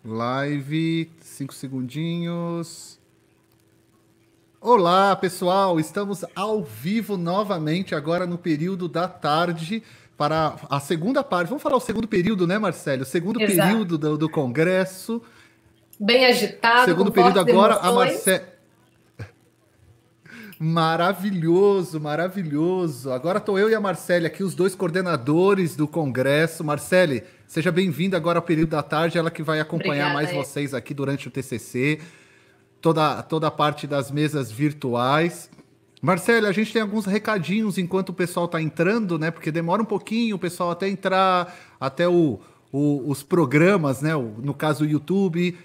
Live, 5 segundinhos. Olá, pessoal! Estamos ao vivo novamente, agora no período da tarde, para a segunda parte. Vamos falar o segundo período, né, Marcelo? O segundo Exato. período do Congresso. Bem agitado, Segundo com período fortes agora, a emoções. Marcelo. Maravilhoso, maravilhoso. Agora estou eu e a Marcele aqui, os dois coordenadores do Congresso. Marcele, seja bem-vinda agora ao período da tarde, ela que vai acompanhar Obrigada, mais vocês aqui durante o TCC, toda a parte das mesas virtuais. Marcele, a gente tem alguns recadinhos enquanto o pessoal está entrando, né? Porque demora um pouquinho o pessoal até entrar, até os programas, né? No caso o YouTube,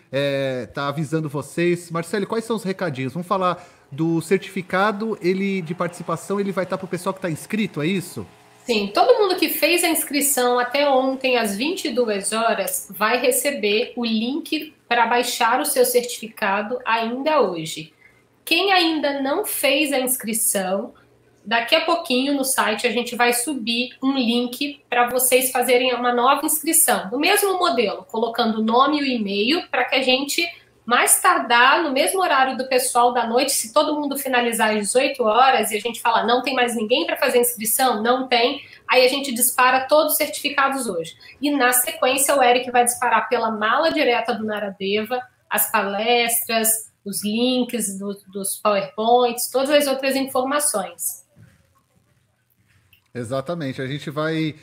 tá avisando vocês. Marcele, quais são os recadinhos? Vamos falar do certificado, ele de participação, ele vai estar para o pessoal que está inscrito, é isso? Sim, todo mundo que fez a inscrição até ontem às 22 horas vai receber o link para baixar o seu certificado ainda hoje. Quem ainda não fez a inscrição, daqui a pouquinho no site a gente vai subir um link para vocês fazerem uma nova inscrição, do mesmo modelo, colocando o nome e o e-mail para que a gente, mais tardar, no mesmo horário do pessoal da noite, se todo mundo finalizar às 18 horas e a gente falar não tem mais ninguém para fazer inscrição, não tem, aí a gente dispara todos os certificados hoje. E na sequência o Eric vai disparar pela mala direta do Naradeva as palestras, os links dos PowerPoints, todas as outras informações. Exatamente. A gente vai.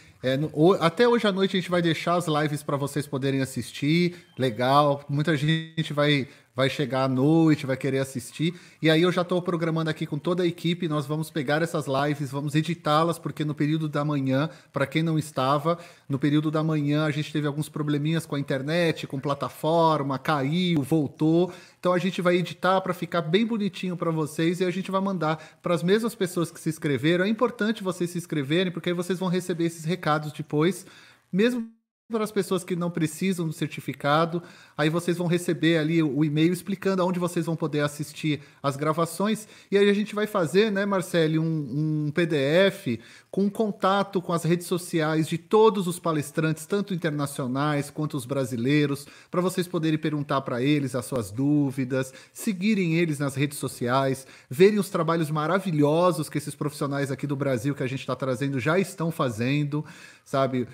Até hoje à noite a gente vai deixar as lives para vocês poderem assistir. Legal. Muita gente vai chegar à noite, vai querer assistir. E aí eu já estou programando aqui com toda a equipe. Nós vamos pegar essas lives, vamos editá-las, porque no período da manhã, para quem não estava, no período da manhã a gente teve alguns probleminhas com a internet, com plataforma, caiu, voltou. Então a gente vai editar para ficar bem bonitinho para vocês e a gente vai mandar para as mesmas pessoas que se inscreveram. É importante vocês se inscreverem, porque aí vocês vão receber esses recados depois, mesmo para as pessoas que não precisam do certificado, aí vocês vão receber ali o e-mail explicando aonde vocês vão poder assistir as gravações, e aí a gente vai fazer, né, Marcele, um PDF com contato com as redes sociais de todos os palestrantes, tanto internacionais quanto os brasileiros, para vocês poderem perguntar para eles as suas dúvidas, seguirem eles nas redes sociais, verem os trabalhos maravilhosos que esses profissionais aqui do Brasil que a gente está trazendo já estão fazendo, sabe?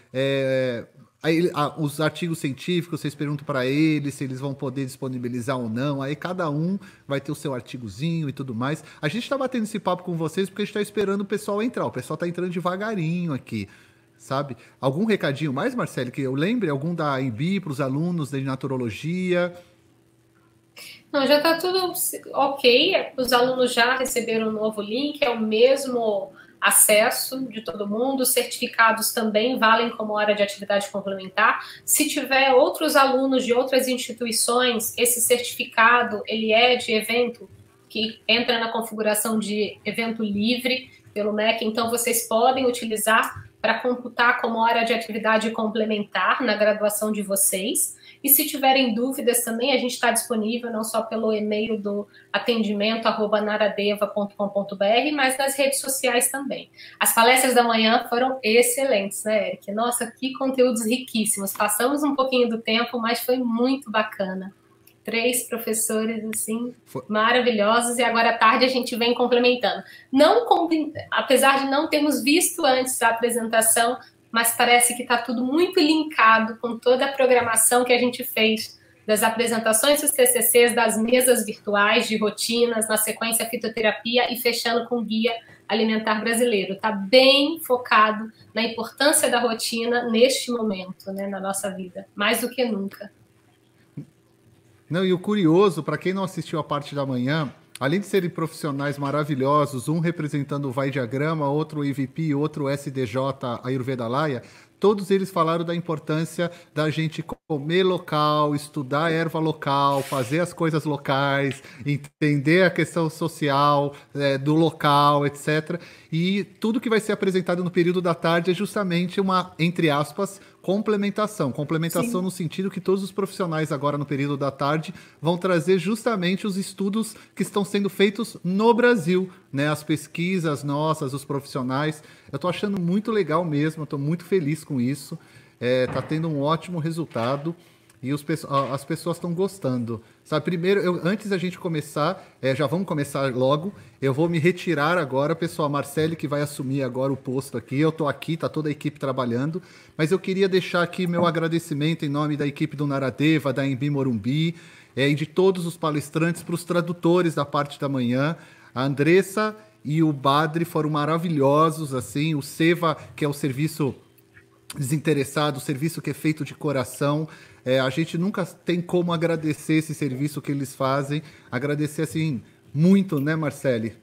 Aí, os artigos científicos, vocês perguntam para eles se eles vão poder disponibilizar ou não. Aí cada um vai ter o seu artigozinho e tudo mais. A gente está batendo esse papo com vocês porque a gente está esperando o pessoal entrar. O pessoal está entrando devagarinho aqui, sabe? Algum recadinho mais, Marcelo, que eu lembre? Algum da INB para os alunos de naturologia? Não, já está tudo ok. Os alunos já receberam o novo link, é o mesmo acesso de todo mundo. Os certificados também valem como hora de atividade complementar. Se tiver outros alunos de outras instituições, esse certificado ele é de evento que entra na configuração de evento livre pelo MEC, então vocês podem utilizar para computar como hora de atividade complementar na graduação de vocês. E se tiverem dúvidas também, a gente está disponível não só pelo e-mail do atendimento@naradeva.com.br, mas nas redes sociais também. As palestras da manhã foram excelentes, né, Eric? Nossa, que conteúdos riquíssimos. Passamos um pouquinho do tempo, mas foi muito bacana. 3 professores, assim, maravilhosos, e agora à tarde a gente vem complementando. Não, apesar de não termos visto antes a apresentação, mas parece que está tudo muito linkado com toda a programação que a gente fez das apresentações dos TCCs, das mesas virtuais de rotinas, na sequência fitoterapia e fechando com o guia alimentar brasileiro. Está bem focado na importância da rotina neste momento, né, na nossa vida, mais do que nunca. Não, e o curioso, para quem não assistiu a parte da manhã, além de serem profissionais maravilhosos, um representando o Vai Diagrama, outro o EVP, outro o SDJ Ayurveda Laya, todos eles falaram da importância da gente comer local, estudar erva local, fazer as coisas locais, entender a questão social do local, etc. E tudo que vai ser apresentado no período da tarde é justamente uma, entre aspas, complementação. Complementação Sim. no sentido que todos os profissionais agora no período da tarde vão trazer justamente os estudos que estão sendo feitos no Brasil, né? As pesquisas nossas, os profissionais. Eu estou achando muito legal mesmo, estou muito feliz com isso. Está tendo um ótimo resultado. e as pessoas estão gostando. Sabe, primeiro, antes da gente começar, já vamos começar logo, eu vou me retirar agora, pessoal, a Marcele que vai assumir agora o posto aqui, eu estou aqui, tá toda a equipe trabalhando, mas eu queria deixar aqui meu agradecimento em nome da equipe do Naradeva, da Embi Morumbi, e de todos os palestrantes, para os tradutores da parte da manhã, a Andressa e o Badri foram maravilhosos, assim, o Seva, que é o serviço desinteressado, o serviço que é feito de coração, a gente nunca tem como agradecer esse serviço que eles fazem, agradecer, assim, muito, né, Marcele?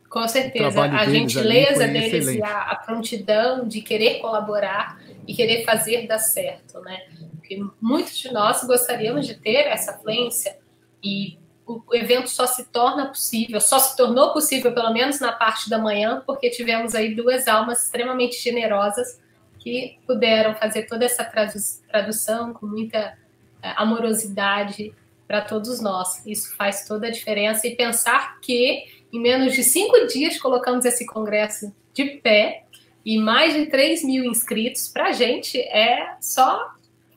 Com certeza, a gentileza deles e a prontidão de querer colaborar e querer fazer dar certo, né? Porque muitos de nós gostaríamos de ter essa fluência e o evento só se tornou possível, pelo menos na parte da manhã, porque tivemos aí 2 almas extremamente generosas que puderam fazer toda essa tradução com muita amorosidade para todos nós. Isso faz toda a diferença. E pensar que em menos de 5 dias colocamos esse congresso de pé e mais de 3.000 inscritos, para a gente é só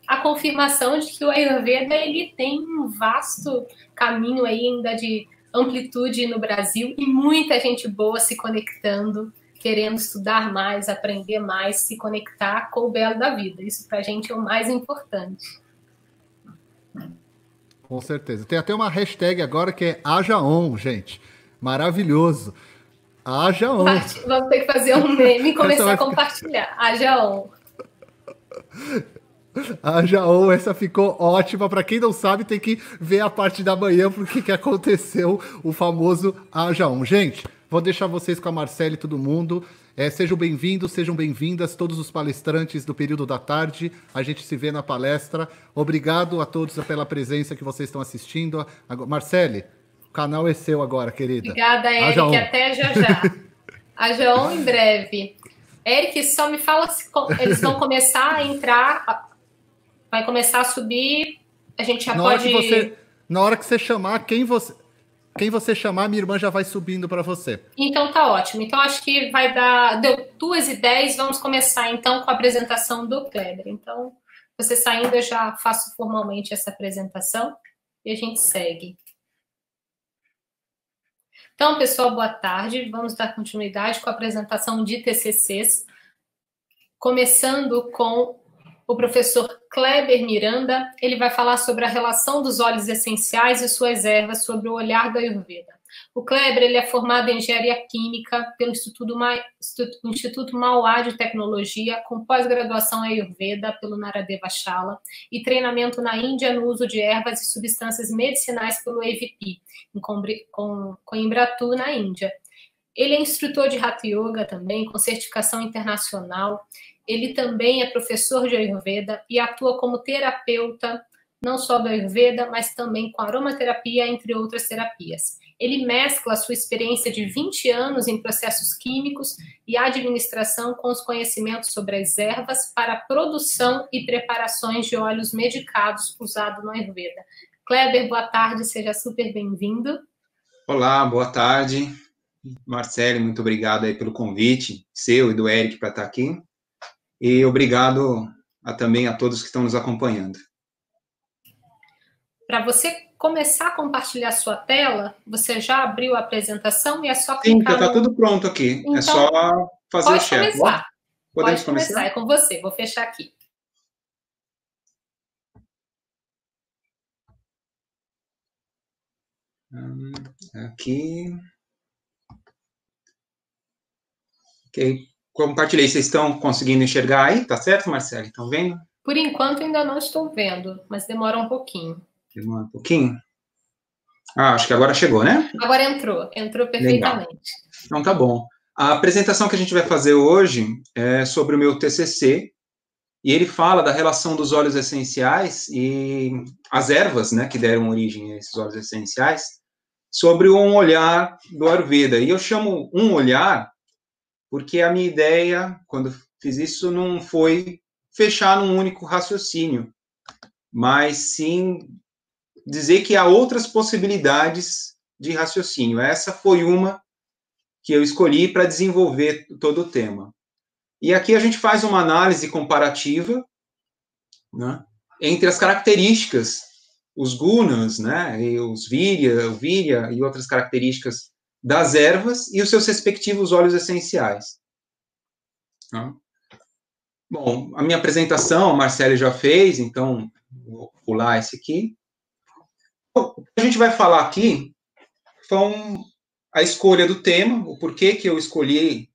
a confirmação de que o Ayurveda ele tem um vasto caminho aí ainda de amplitude no Brasil e muita gente boa se conectando, querendo estudar mais, aprender mais, se conectar com o belo da vida. Isso para a gente é o mais importante. Com certeza. Tem até uma hashtag agora que é HajaOn, gente. Maravilhoso. HajaOn. Vamos ter que fazer um meme e começar a compartilhar. HajaOn. HajaOn, essa ficou ótima. Para quem não sabe, tem que ver a parte da manhã porque que aconteceu o famoso HajaOn. Gente, vou deixar vocês com a Marcele e todo mundo. Sejam bem-vindos, sejam bem-vindas, todos os palestrantes do período da tarde. A gente se vê na palestra. Obrigado a todos pela presença que vocês estão assistindo. Marcele, o canal é seu agora, querida. Obrigada, Eric. Até já já. HajaOn em breve. Eric, só me fala se eles vão começar a entrar, vai começar a subir, a gente já pode... Na hora que você chamar, quem você chamar, minha irmã já vai subindo para você. Então tá ótimo. Então acho que vai dar... Deu 2h10, vamos começar então com a apresentação do Kleber. Então, você saindo, eu já faço formalmente essa apresentação e a gente segue. Então, pessoal, boa tarde. Vamos dar continuidade com a apresentação de TCCs, começando com o professor Kleber Miranda. Ele vai falar sobre a relação dos óleos essenciais e suas ervas sobre o olhar da Ayurveda. O Kleber ele é formado em Engenharia Química pelo Instituto Mauá de Tecnologia, com pós-graduação em Ayurveda pelo Naradeva Shala e treinamento na Índia no uso de ervas e substâncias medicinais pelo AVP, em Coimbatore, na Índia. Ele é instrutor de Hatha Yoga também, com certificação internacional. Ele também é professor de Ayurveda e atua como terapeuta, não só do Ayurveda, mas também com aromaterapia, entre outras terapias. Ele mescla a sua experiência de 20 anos em processos químicos e administração com os conhecimentos sobre as ervas para a produção e preparações de óleos medicados usados no Ayurveda. Kleber, boa tarde, seja super bem-vindo. Olá, boa tarde. Marcele, muito obrigado aí pelo convite, seu e do Eric para estar aqui. E obrigado também a todos que estão nos acompanhando. Para você começar a compartilhar sua tela, você já abriu a apresentação e é só clicar. Sim, já está tudo pronto aqui. Então, é só fazer o share. Começar. Pode começar, é com você. Vou fechar aqui. Aqui. Ok. Compartilhei. Vocês estão conseguindo enxergar aí? Tá certo, Marcele? Estão vendo? Por enquanto ainda não estou vendo, mas demora um pouquinho. Demora um pouquinho? Acho que agora chegou, né? Agora entrou perfeitamente. Legal. Então tá bom. A apresentação que a gente vai fazer hoje é sobre o meu TCC, e ele fala da relação dos óleos essenciais e as ervas, né, que deram origem a esses óleos essenciais, sobre um olhar do Ayurveda. E eu chamo um olhar porque a minha ideia, quando fiz isso, não foi fechar num único raciocínio, mas sim dizer que há outras possibilidades de raciocínio. Essa foi uma que eu escolhi para desenvolver todo o tema. E aqui a gente faz uma análise comparativa, né, entre as características, os gunas, né, e os virya e outras características das ervas e os seus respectivos óleos essenciais. Tá? Bom, a minha apresentação a Marcele já fez, então vou pular esse aqui. O que a gente vai falar aqui foi a escolha do tema, o porquê que eu escolhi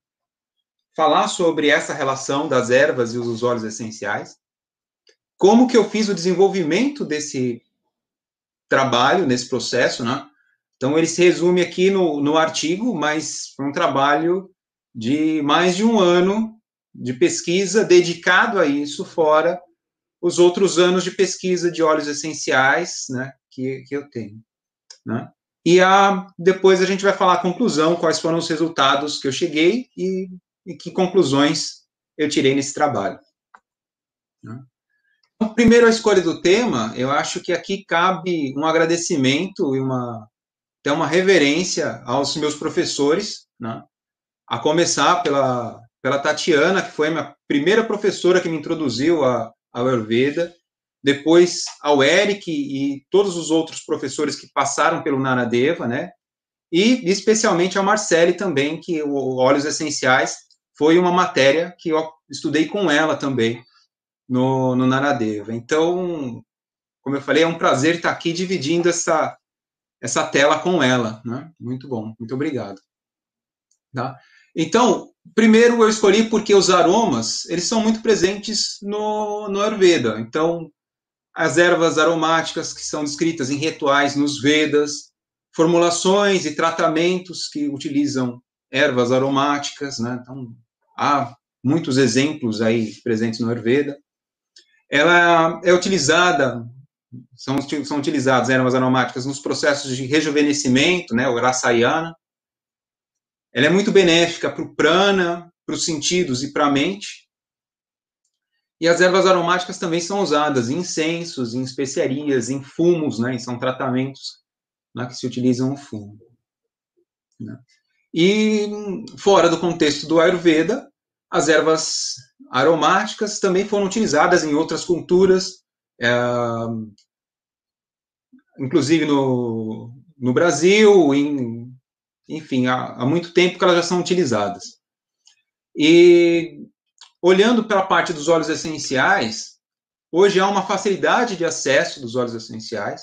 falar sobre essa relação das ervas e os óleos essenciais, como que eu fiz o desenvolvimento desse trabalho, nesse processo, né? Então, ele se resume aqui no artigo, mas foi um trabalho de mais de 1 ano de pesquisa dedicado a isso, fora os outros anos de pesquisa de óleos essenciais, né, que eu tenho, né? E depois a gente vai falar a conclusão, quais foram os resultados que eu cheguei e que conclusões eu tirei nesse trabalho. Né? Então, primeiro, a escolha do tema, eu acho que aqui cabe um agradecimento e até uma reverência aos meus professores, né? A começar pela Tatiana, que foi a minha primeira professora que me introduziu ao Ayurveda, depois ao Eric e todos os outros professores que passaram pelo Naradeva, né? E especialmente a Marcele também, que o óleos essenciais foi uma matéria que eu estudei com ela também no Naradeva. Então, como eu falei, é um prazer estar aqui dividindo essa tela com ela, né? Muito bom, muito obrigado. Tá? Então, primeiro eu escolhi porque os aromas, eles são muito presentes no Ayurveda. Então, as ervas aromáticas que são descritas em rituais nos Vedas, formulações e tratamentos que utilizam ervas aromáticas, né? Então, há muitos exemplos aí presentes no Ayurveda. Ela é utilizada, são utilizadas ervas aromáticas nos processos de rejuvenescimento, né? O Rasayana. Ela é muito benéfica para o prana, para os sentidos e para a mente. E as ervas aromáticas também são usadas em incensos, em especiarias, em fumos, né? São tratamentos, né, que se utilizam o fumo. Né? E fora do contexto do Ayurveda, as ervas aromáticas também foram utilizadas em outras culturas, inclusive no Brasil, enfim, há muito tempo que elas já são utilizadas. E olhando pela parte dos óleos essenciais, hoje há uma facilidade de acesso dos óleos essenciais.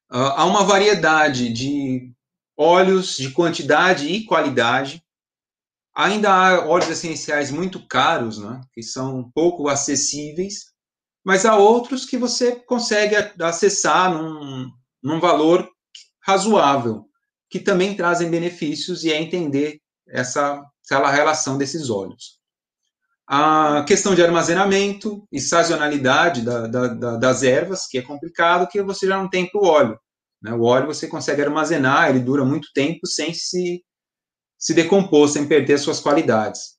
Há uma variedade de óleos de quantidade e qualidade. Ainda há óleos essenciais muito caros, né, que são pouco acessíveis, mas há outros que você consegue acessar num valor razoável, que também trazem benefícios, e é entender essa relação desses óleos. A questão de armazenamento e sazonalidade das ervas, que é complicado, que você já não tem para o óleo. Né? O óleo você consegue armazenar, ele dura muito tempo sem se decompor, sem perder suas qualidades.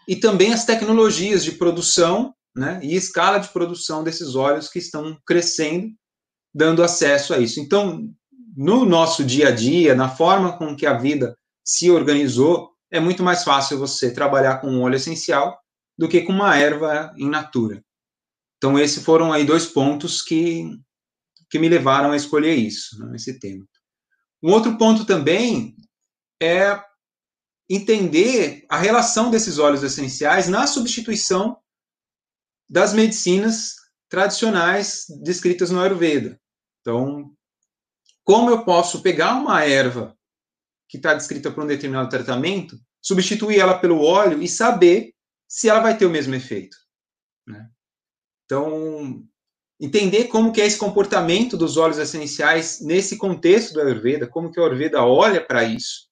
E também as tecnologias de produção, né, e escala de produção desses óleos que estão crescendo, dando acesso a isso. Então, no nosso dia a dia, na forma com que a vida se organizou, é muito mais fácil você trabalhar com um óleo essencial do que com uma erva in natura. Então, esses foram aí 2 pontos que me levaram a escolher isso, né, esse tema. Um outro ponto também é entender a relação desses óleos essenciais na substituição das medicinas tradicionais descritas no Ayurveda. Então, como eu posso pegar uma erva que está descrita para um determinado tratamento, substituir ela pelo óleo e saber se ela vai ter o mesmo efeito. Né? Então, entender como que é esse comportamento dos óleos essenciais nesse contexto do Ayurveda, como que o Ayurveda olha para isso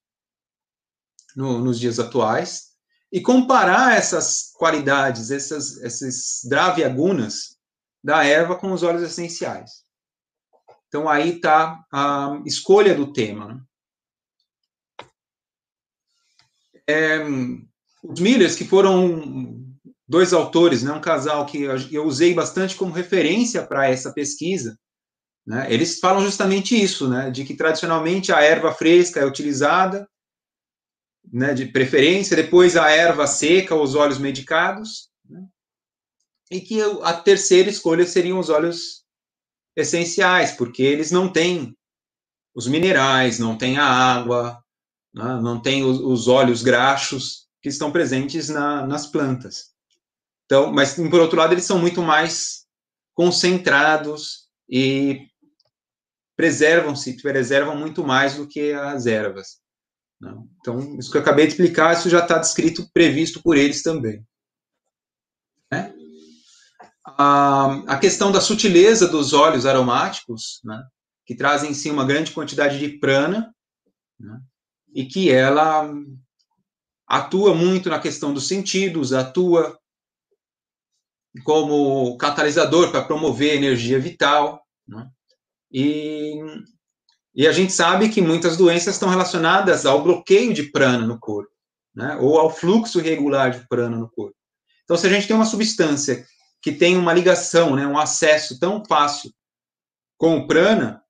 nos dias atuais, e comparar essas qualidades, esses dravya gunas da erva com os óleos essenciais. Então, aí está a escolha do tema. Os Millers, que foram 2 autores, né, um casal que eu usei bastante como referência para essa pesquisa, né, eles falam justamente isso, né, de que tradicionalmente a erva fresca é utilizada, né, de preferência, depois a erva seca, os óleos medicados, né, e que a terceira escolha seriam os óleos essenciais, porque eles não têm os minerais, não têm a água, né, não têm os óleos graxos que estão presentes nas plantas. Então, mas, por outro lado, eles são muito mais concentrados e preservam muito mais do que as ervas. Né? Então, isso que eu acabei de explicar, isso já está descrito, previsto por eles também. Né? A questão da sutileza dos óleos aromáticos, né, que trazem em si uma grande quantidade de prana, né, e que ela atua muito na questão dos sentidos, atua como catalisador para promover energia vital, né, e a gente sabe que muitas doenças estão relacionadas ao bloqueio de prana no corpo, né, ou ao fluxo irregular de prana no corpo. Então, se a gente tem uma substância que tem uma ligação, né, um acesso tão fácil com o prana,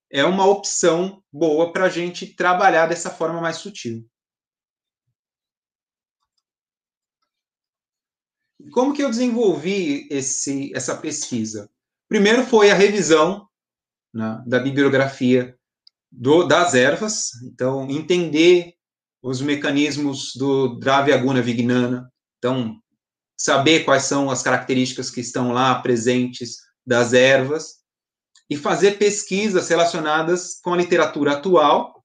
é uma opção boa para a gente trabalhar dessa forma mais sutil. Como que eu desenvolvi essa pesquisa? Primeiro foi a revisão, né, da bibliografia das ervas, então entender os mecanismos do Dravyaguna Vignana, então saber quais são as características que estão lá presentes das ervas e fazer pesquisas relacionadas com a literatura atual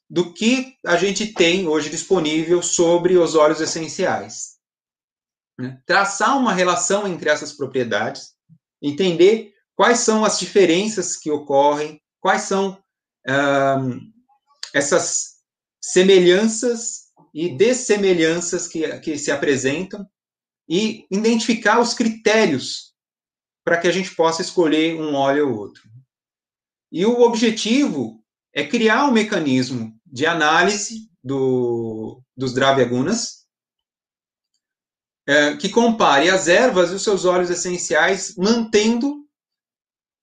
do que a gente tem hoje disponível sobre os óleos essenciais. Traçar uma relação entre essas propriedades, entender quais são as diferenças que ocorrem, quais são essas semelhanças e dessemelhanças que se apresentam e identificar os critérios para que a gente possa escolher um óleo ou outro. E o objetivo é criar um mecanismo de análise dos Dravyagunas que compare as ervas e os seus óleos essenciais, mantendo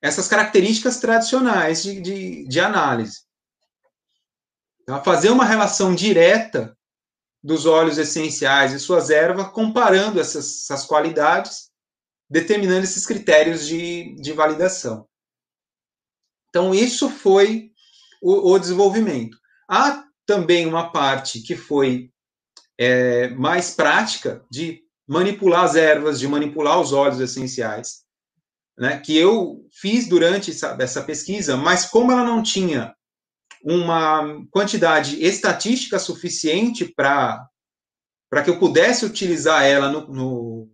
essas características tradicionais de análise. Então, fazer uma relação direta dos óleos essenciais e suas ervas, comparando essas qualidades, determinando esses critérios de validação. Então, isso foi o desenvolvimento. Há também uma parte que foi mais prática de manipular as ervas, de manipular os óleos essenciais, né, que eu fiz durante essa pesquisa, mas como ela não tinha uma quantidade estatística suficiente para que eu pudesse utilizar ela no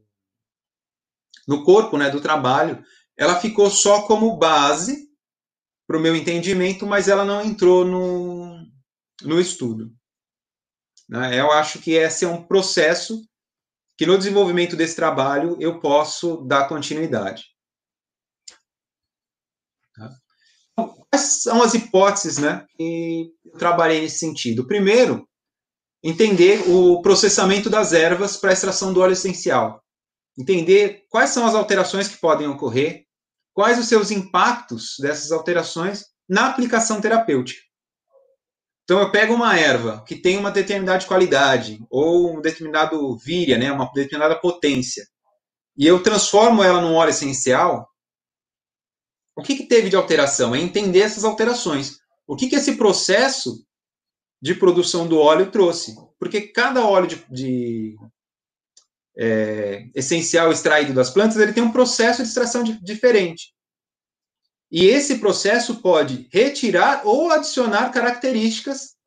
corpo, né, do trabalho, ela ficou só como base para o meu entendimento, mas ela não entrou no estudo. Né? Eu acho que esse é um processo que no desenvolvimento desse trabalho eu posso dar continuidade. Quais são as hipóteses, né, que eu trabalhei nesse sentido? Primeiro, entender o processamento das ervas para a extração do óleo essencial. Entender quais são as alterações que podem ocorrer, quais os seus impactos dessas alterações na aplicação terapêutica. Então, eu pego uma erva que tem uma determinada qualidade, ou um determinado víria, né, uma determinada potência, e eu transformo ela num óleo essencial. O que teve de alteração? É entender essas alterações. O que esse processo de produção do óleo trouxe? Porque cada óleo essencial extraído das plantas, ele tem um processo de extração diferente. E esse processo pode retirar ou adicionar características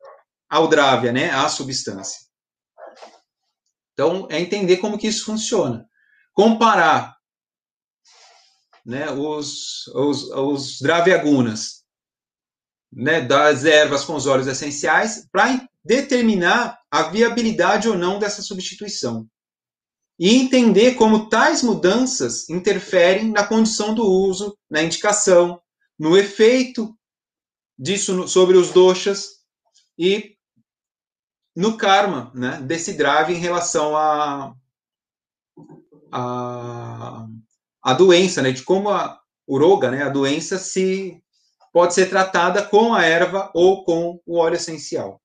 ao Dravya, né, à substância. Então, é entender como que isso funciona. Comparar, né, os Dravyagunas, né, das ervas com os óleos essenciais para determinar a viabilidade ou não dessa substituição. E entender como tais mudanças interferem na condição do uso, na indicação, no efeito disso sobre os doshas e no karma, né, desse Dravya em relação à doença, né, de como o roga, né, a doença pode ser tratada com a erva ou com o óleo essencial.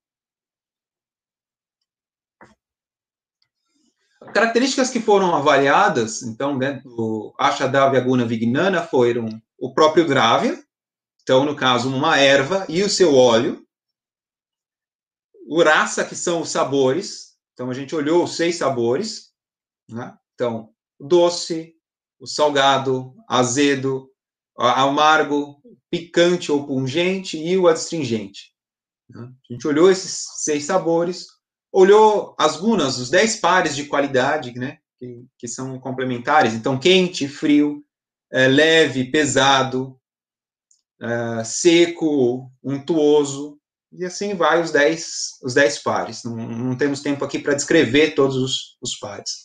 Características que foram avaliadas, então, dentro do Ashadavya Guna Vignana, foram o próprio Dravya, então, no caso, uma erva e o seu óleo, o Rasa, que são os sabores, então a gente olhou os 6 sabores, né? Então, o doce, o salgado, azedo, amargo, picante ou pungente e o adstringente. A gente olhou esses 6 sabores, olhou as gunas, os 10 pares de qualidade, né, que são complementares. Então, quente, frio, leve, pesado, seco, untuoso, e assim vai os 10 pares. Não temos tempo aqui para descrever todos os pares.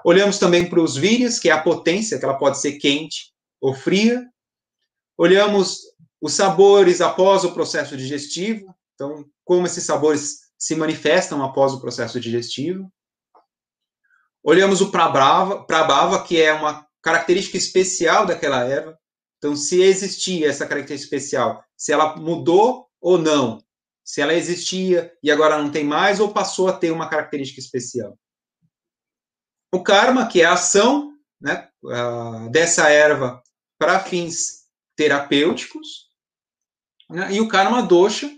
Olhamos também para os vírias, que é a potência, que ela pode ser quente ou fria. Olhamos os sabores após o processo digestivo, então, como esses sabores se manifestam após o processo digestivo. Olhamos o Prabhava, que é uma característica especial daquela erva. Então, se existia essa característica especial, se ela mudou ou não, se ela existia e agora não tem mais, ou passou a ter uma característica especial. O Karma, que é a ação, né, dessa erva para fins terapêuticos, né, e o Karma Dosha,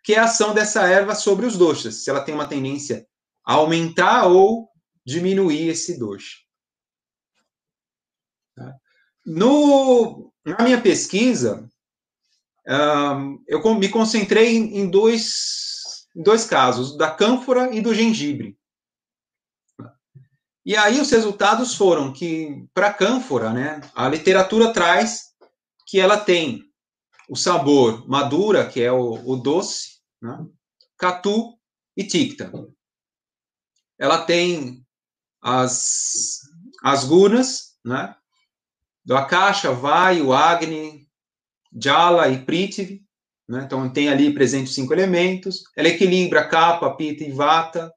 que é a ação dessa erva sobre os doshas, se ela tem uma tendência a aumentar ou diminuir esse dosha. Na minha pesquisa, eu me concentrei em dois casos, da cânfora e do gengibre. E aí os resultados foram que, para a cânfora, né, a literatura traz que ela tem o sabor madura, que é o doce, né, catu e tikta. Ela tem as gunas, né, do Akasha, Vayu, Agni, Jala e Prithvi, né, então tem ali presente os 5 elementos. Ela equilibra Kapha, Pitta e Vata,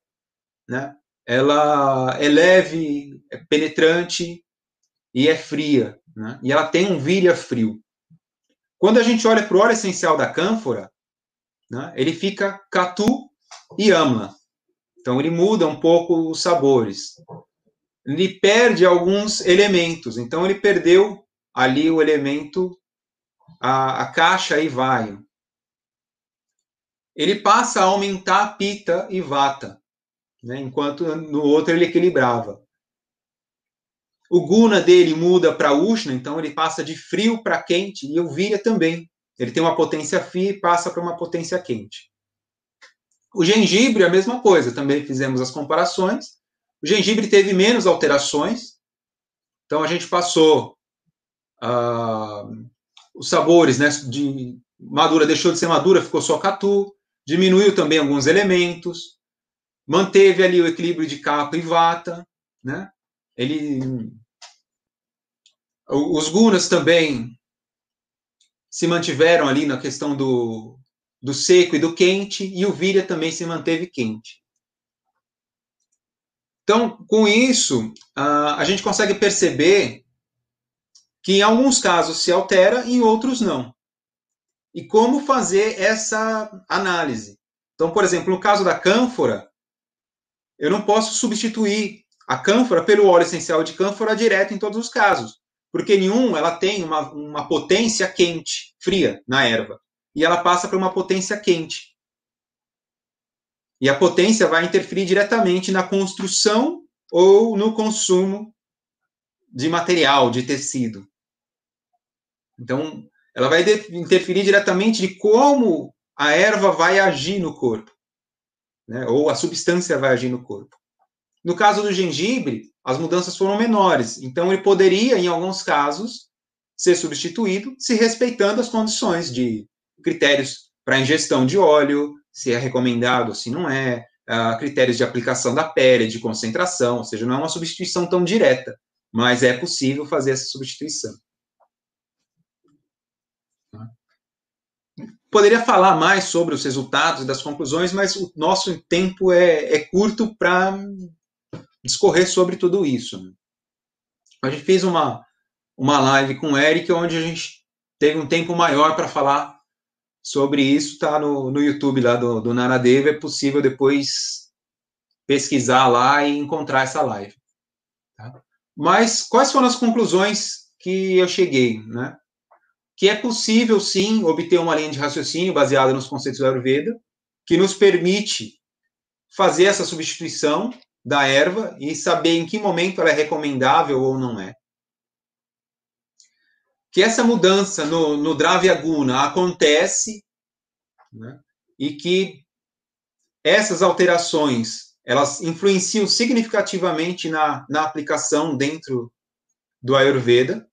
né, ela é leve, é penetrante e é fria, né, e ela tem um virya frio. Quando a gente olha para o óleo essencial da cânfora, né, ele fica Katu e Amla. Então, ele muda um pouco os sabores. Ele perde alguns elementos. Então, ele perdeu ali o elemento, a Akasha e Vayu. Ele passa a aumentar Pitta e Vata, né, enquanto no outro ele equilibrava. O Guna dele muda para Ushna, então ele passa de frio para quente, e o Virya também. Ele tem uma potência fria e passa para uma potência quente. O gengibre, a mesma coisa, também fizemos as comparações. O gengibre teve menos alterações, então a gente passou os sabores, né, de madura, deixou de ser madura, ficou só catu, diminuiu também alguns elementos, manteve ali o equilíbrio de Kapha e Vata, né? Os gunas também se mantiveram ali na questão do seco e do quente, e o Virya também se manteve quente. Então, com isso, a gente consegue perceber que em alguns casos se altera, em outros não. E como fazer essa análise? Então, por exemplo, no caso da cânfora, eu não posso substituir a cânfora pelo óleo essencial de cânfora direto em todos os casos, porque nenhum ela tem uma potência quente, fria, na erva, e ela passa para uma potência quente. E a potência vai interferir diretamente na construção ou no consumo de material, de tecido. Então, ela vai interferir diretamente de como a erva vai agir no corpo, né? Ou a substância vai agir no corpo. No caso do gengibre, as mudanças foram menores. Então, ele poderia, em alguns casos, ser substituído, se respeitando as condições de critérios para ingestão de óleo, se é recomendado ou se não é, critérios de aplicação da pele, de concentração, ou seja, não é uma substituição tão direta, mas é possível fazer essa substituição. Poderia falar mais sobre os resultados das conclusões, mas o nosso tempo é curto para discorrer sobre tudo isso. A gente fez uma live com o Eric, onde a gente teve um tempo maior para falar sobre isso, está no YouTube lá do Naradeva, é possível depois pesquisar lá e encontrar essa live. Mas quais foram as conclusões que eu cheguei, né? Que é possível, sim, obter uma linha de raciocínio baseada nos conceitos do Ayurveda, que nos permite fazer essa substituição da erva e saber em que momento ela é recomendável ou não é. Que essa mudança no Dravya Guna acontece, né, e que essas alterações elas influenciam significativamente na aplicação dentro do Ayurveda,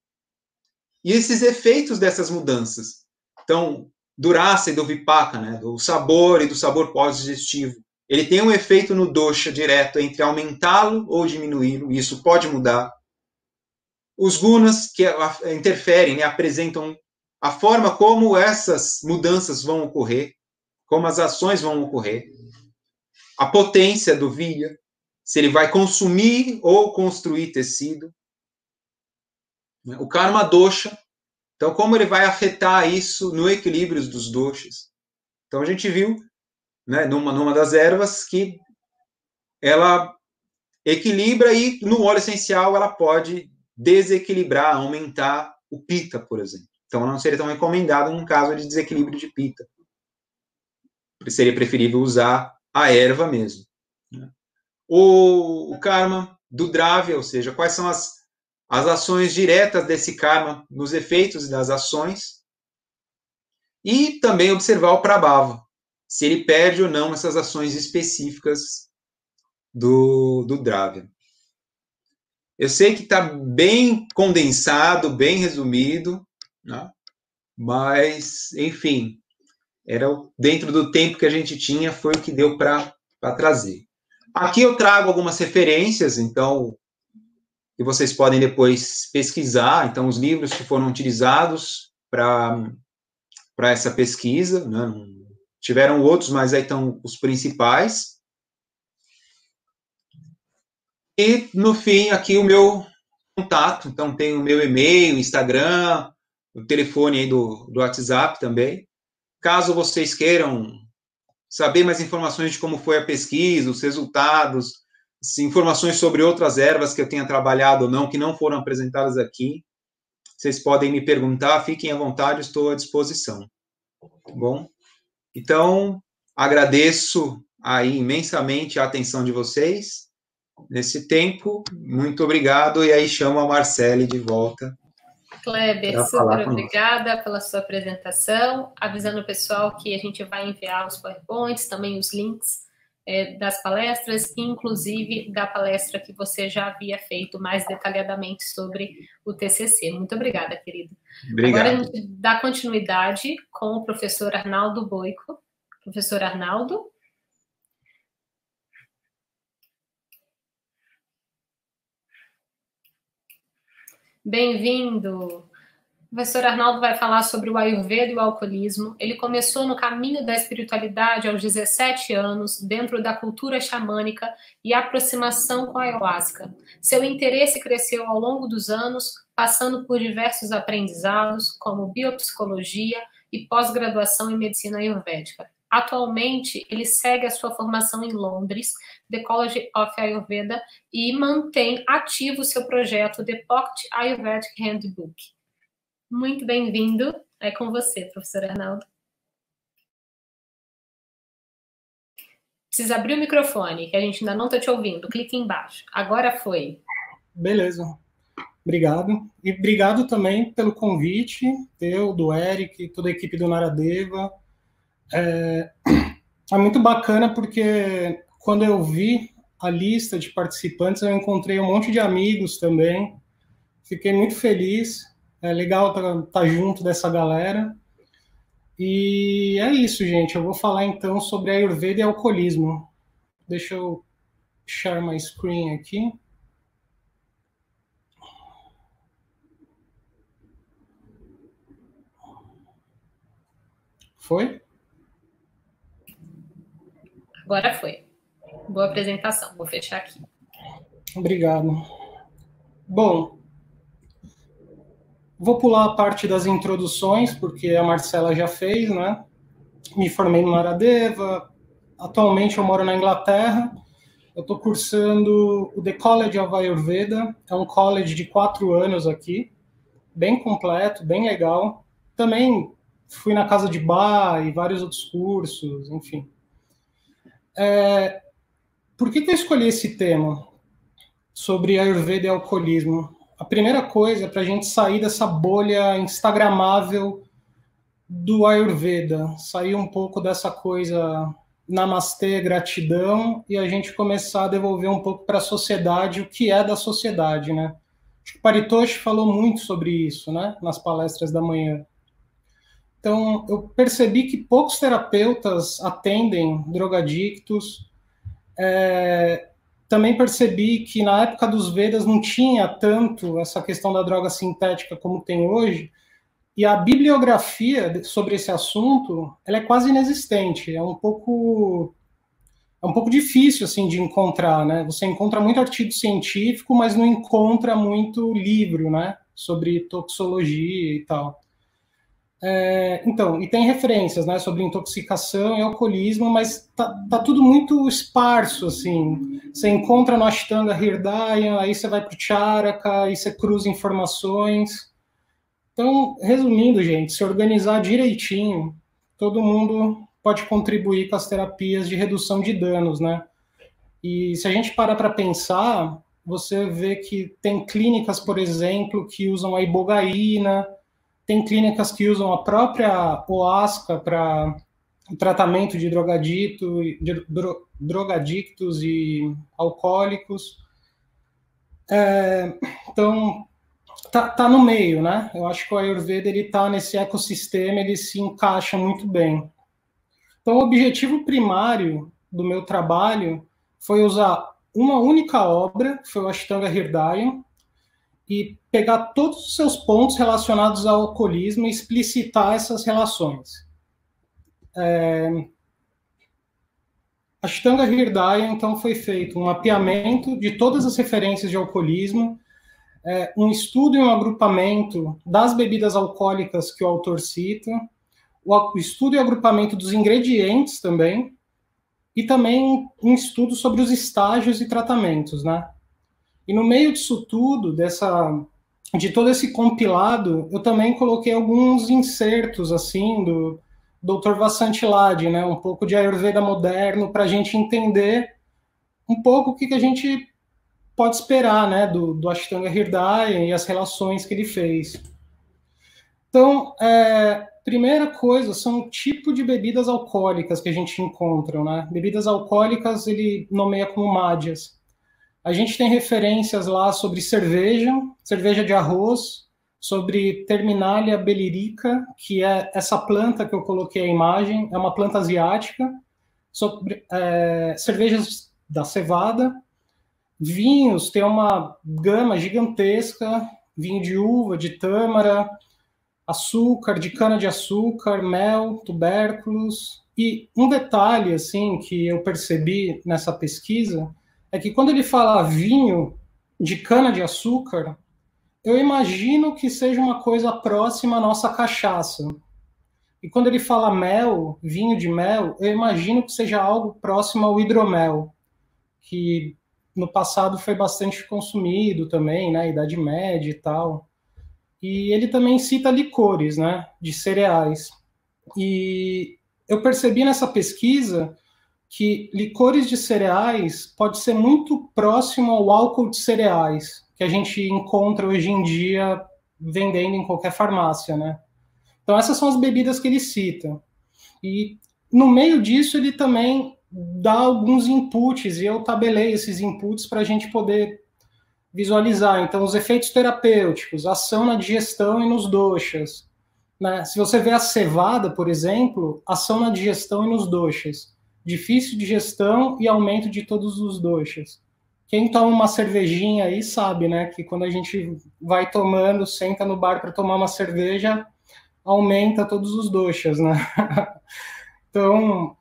e esses efeitos dessas mudanças. Então, do rasa e do vipaka, né, do sabor e do sabor pós-digestivo, ele tem um efeito no dosha direto entre aumentá-lo ou diminuí-lo, e isso pode mudar. Os gunas que interferem, né, apresentam a forma como essas mudanças vão ocorrer, como as ações vão ocorrer. A potência do vilha, se ele vai consumir ou construir tecido. O karma dosha, então como ele vai afetar isso no equilíbrio dos doshas. Então a gente viu, né, numa das ervas que ela equilibra e no óleo essencial ela pode desequilibrar, aumentar o pita, por exemplo. Então não seria tão recomendado num caso de desequilíbrio de pita. Seria preferível usar a erva mesmo. O karma do Dravya, ou seja, quais são as ações diretas desse karma nos efeitos das ações, e também observar o Prabhava, se ele perde ou não essas ações específicas do Dravya. Eu sei que está bem condensado, bem resumido, né? Mas, enfim, era dentro do tempo que a gente tinha, foi o que deu para trazer. Aqui eu trago algumas referências, então, que vocês podem depois pesquisar. Então, os livros que foram utilizados para essa pesquisa, né? Tiveram outros, mas aí estão os principais. E, no fim, aqui o meu contato. Então, tem o meu e-mail, Instagram, o telefone aí do WhatsApp também. Caso vocês queiram saber mais informações de como foi a pesquisa, os resultados, informações sobre outras ervas que eu tenha trabalhado ou não, que não foram apresentadas aqui, vocês podem me perguntar, fiquem à vontade, estou à disposição. Tá bom? Então, agradeço aí imensamente a atenção de vocês nesse tempo. Muito obrigado, e aí chamo a Marcele de volta. Kleber, super obrigada pela sua apresentação, avisando o pessoal que a gente vai enviar os PowerPoints, também os links das palestras, inclusive da palestra que você já havia feito mais detalhadamente sobre o TCC. Muito obrigada, querido. Obrigado. Agora a gente dá continuidade com o professor Arnaldo Boico. Professor Arnaldo. Bem-vindo. O professor Arnaldo vai falar sobre o Ayurveda e o alcoolismo. Ele começou no caminho da espiritualidade aos 17 anos, dentro da cultura xamânica e aproximação com a ayahuasca. Seu interesse cresceu ao longo dos anos, passando por diversos aprendizados, como biopsicologia e pós-graduação em medicina ayurvédica. Atualmente, ele segue a sua formação em Londres, The College of Ayurveda, e mantém ativo seu projeto The Pocket Ayurvedic Handbook. Muito bem-vindo. É com você, professor Arnaldo. Precisa abrir o microfone, que a gente ainda não está te ouvindo. Clique embaixo. Agora foi. Beleza. Obrigado. E obrigado também pelo convite, do Eric, toda a equipe do Naradeva. É muito bacana porque quando eu vi a lista de participantes, eu encontrei um monte de amigos também. Fiquei muito feliz. É legal estar junto dessa galera. E é isso, gente. Eu vou falar então sobre Ayurveda e alcoolismo. Deixa eu share my screen aqui. Foi? Agora foi. Boa apresentação. Vou fechar aqui. Obrigado. Bom, vou pular a parte das introduções, porque a Marcela já fez, né? Me formei no Naradeva. Atualmente eu moro na Inglaterra. Eu estou cursando o The College of Ayurveda, é um college de 4 anos aqui, bem completo, bem legal. Também fui na Casa de Bar e vários outros cursos, enfim. Por que eu escolhi esse tema sobre Ayurveda e alcoolismo? A primeira coisa é para a gente sair dessa bolha instagramável do Ayurveda, sair um pouco dessa coisa namastê, gratidão, e a gente começar a devolver um pouco para a sociedade o que é da sociedade, né? Acho que o Paritosh falou muito sobre isso, né, nas palestras da manhã. Então, eu percebi que poucos terapeutas atendem drogadictos. Também percebi que na época dos Vedas não tinha tanto essa questão da droga sintética como tem hoje, e a bibliografia sobre esse assunto, ela é quase inexistente, é um pouco difícil assim de encontrar, né? Você encontra muito artigo científico, mas não encontra muito livro, né, sobre toxicologia e tal. Então, e tem referências, né, sobre intoxicação e alcoolismo, mas tá tudo muito esparso, assim. Você encontra no Ashtanga Hridaya, aí você vai para o Charaka, aí você cruza informações. Então, resumindo, gente, se organizar direitinho, todo mundo pode contribuir com as terapias de redução de danos, né? E se a gente parar para pensar, você vê que tem clínicas, por exemplo, que usam a ibogaína, tem clínicas que usam a própria Oasca para o tratamento de drogadictos e alcoólicos. Então, tá no meio, né? Eu acho que o Ayurveda está nesse ecossistema, ele se encaixa muito bem. Então, o objetivo primário do meu trabalho foi usar uma única obra, que foi o Ashtanga Hridaya, e pegar todos os seus pontos relacionados ao alcoolismo e explicitar essas relações. Ashtanga Hridaya, então, foi feito um mapeamento de todas as referências de alcoolismo, um estudo e um agrupamento das bebidas alcoólicas que o autor cita, o estudo e agrupamento dos ingredientes também, e também um estudo sobre os estágios e tratamentos, né? E no meio disso tudo, de todo esse compilado, eu também coloquei alguns insertos, assim, do Dr. Vasant Lad, né? Um pouco de Ayurveda moderno, para a gente entender um pouco o que a gente pode esperar, né? Do Ashtanga Hridaya e as relações que ele fez. Então, primeira coisa, são o tipo de bebidas alcoólicas que a gente encontra, né? Bebidas alcoólicas, ele nomeia como madhyas. A gente tem referências lá sobre cerveja de arroz, sobre Terminalia bellerica, que é essa planta que eu coloquei a imagem, é uma planta asiática, sobre cervejas da cevada, vinhos, tem uma gama gigantesca, vinho de uva, de tâmara, açúcar, de cana-de-açúcar, mel, tubérculos. E um detalhe assim que eu percebi nessa pesquisa é que quando ele fala vinho de cana-de-açúcar, eu imagino que seja uma coisa próxima à nossa cachaça. E quando ele fala mel, vinho de mel, eu imagino que seja algo próximo ao hidromel, que no passado foi bastante consumido também, né, Idade Média e tal. E ele também cita licores, né, de cereais. E eu percebi nessa pesquisa que licores de cereais pode ser muito próximo ao álcool de cereais, que a gente encontra hoje em dia vendendo em qualquer farmácia, né? Então essas são as bebidas que ele cita. E no meio disso ele também dá alguns inputs, e eu tabelei esses inputs para a gente poder visualizar. Então, os efeitos terapêuticos, ação na digestão e nos doshas, né? Se você vê a cevada, por exemplo, ação na digestão e nos doshas, difícil digestão e aumento de todos os doshas. Quem toma uma cervejinha aí sabe, né, que quando a gente vai tomando, senta no bar para tomar uma cerveja, aumenta todos os doshas, né? Então,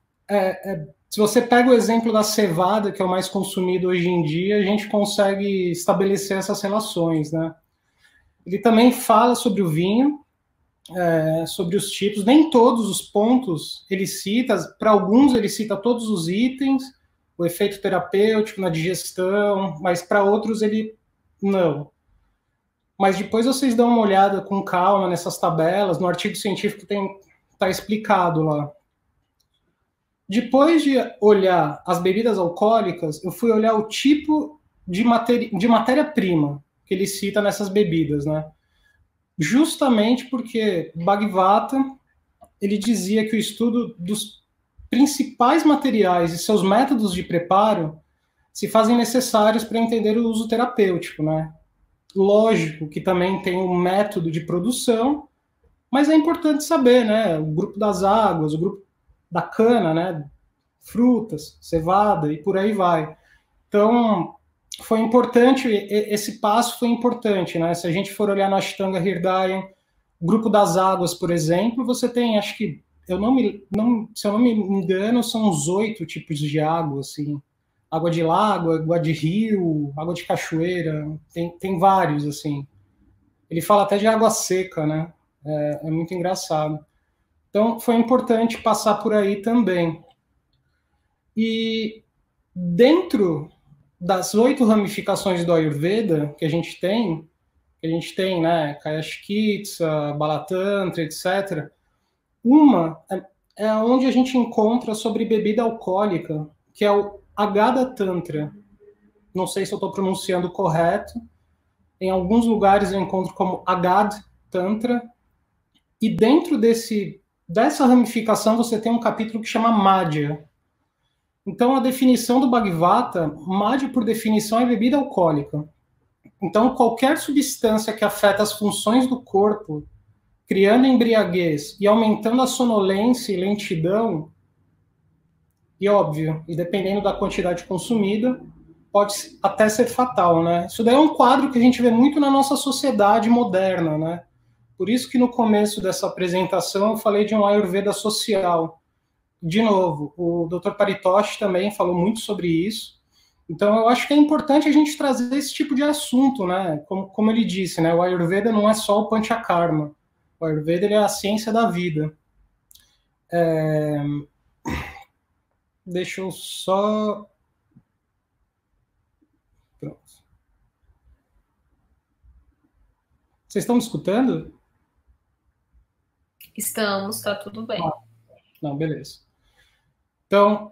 se você pega o exemplo da cevada, que é o mais consumido hoje em dia, a gente consegue estabelecer essas relações, né? Ele também fala sobre o vinho, sobre os tipos, nem todos os pontos ele cita, para alguns ele cita todos os itens, o efeito terapêutico na digestão, mas para outros ele não. Mas depois vocês dão uma olhada com calma nessas tabelas, no artigo científico está explicado lá. Depois de olhar as bebidas alcoólicas, eu fui olhar o tipo de matéria-prima que ele cita nessas bebidas, né? Justamente porque Bhagavata, ele dizia que o estudo dos principais materiais e seus métodos de preparo se fazem necessários para entender o uso terapêutico, né? Lógico que também tem um método de produção, mas é importante saber, né? O grupo das águas, o grupo da cana, né? Frutas, cevada e por aí vai. Então, foi importante, esse passo foi importante, né? Se a gente for olhar no Ashtanga Hridaya, o grupo das águas, por exemplo, você tem, acho que, se eu não me engano, são uns 8 tipos de água, assim. Água de lago, água de rio, água de cachoeira, tem vários, assim. Ele fala até de água seca, né? É muito engraçado. Então, foi importante passar por aí também. E dentro das 8 ramificações do Ayurveda que a gente tem, né, Kaya Chikitsa, Balatantra, etc., uma é onde a gente encontra sobre bebida alcoólica, que é o Agada Tantra. Não sei se eu estou pronunciando correto. Em alguns lugares eu encontro como Agad Tantra. E dentro dessa ramificação você tem um capítulo que chama Madhya. Então a definição do Bhagavata, Madhya por definição é bebida alcoólica. Então qualquer substância que afeta as funções do corpo, criando embriaguez e aumentando a sonolência e lentidão, e óbvio, e dependendo da quantidade consumida, pode até ser fatal, né? Isso daí é um quadro que a gente vê muito na nossa sociedade moderna, né? Por isso que no começo dessa apresentação eu falei de um Ayurveda social. De novo, o Dr. Paritosh também falou muito sobre isso. Então eu acho que é importante a gente trazer esse tipo de assunto, né? Como ele disse, né? O Ayurveda não é só o Panchakarma. O Ayurveda ele é a ciência da vida. Deixa eu só... Pronto. Vocês estão me escutando? Estamos, tá tudo bem. Não, beleza. Então,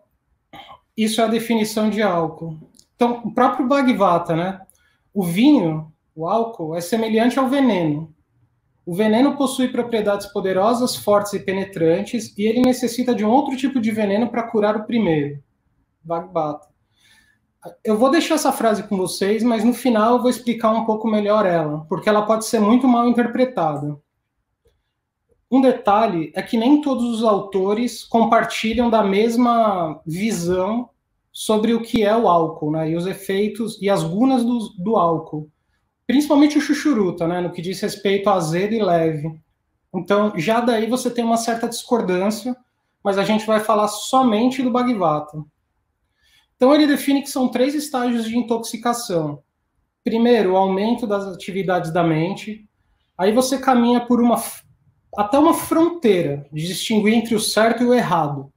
isso é a definição de álcool. Então, o próprio Bhagavata, né? O vinho, o álcool, é semelhante ao veneno. O veneno possui propriedades poderosas, fortes e penetrantes, e ele necessita de um outro tipo de veneno para curar o primeiro. Bhagavata. Eu vou deixar essa frase com vocês, mas no final eu vou explicar um pouco melhor ela, porque ela pode ser muito mal interpretada. Um detalhe é que nem todos os autores compartilham da mesma visão sobre o que é o álcool, né, e os efeitos e as gunas do álcool. Principalmente o chuchuruta, né, no que diz respeito a azedo e leve. Então, já daí você tem uma certa discordância, mas a gente vai falar somente do Bhagavata. Então, ele define que são 3 estágios de intoxicação. Primeiro, o aumento das atividades da mente. Aí você caminha por até uma fronteira de distinguir entre o certo e o errado.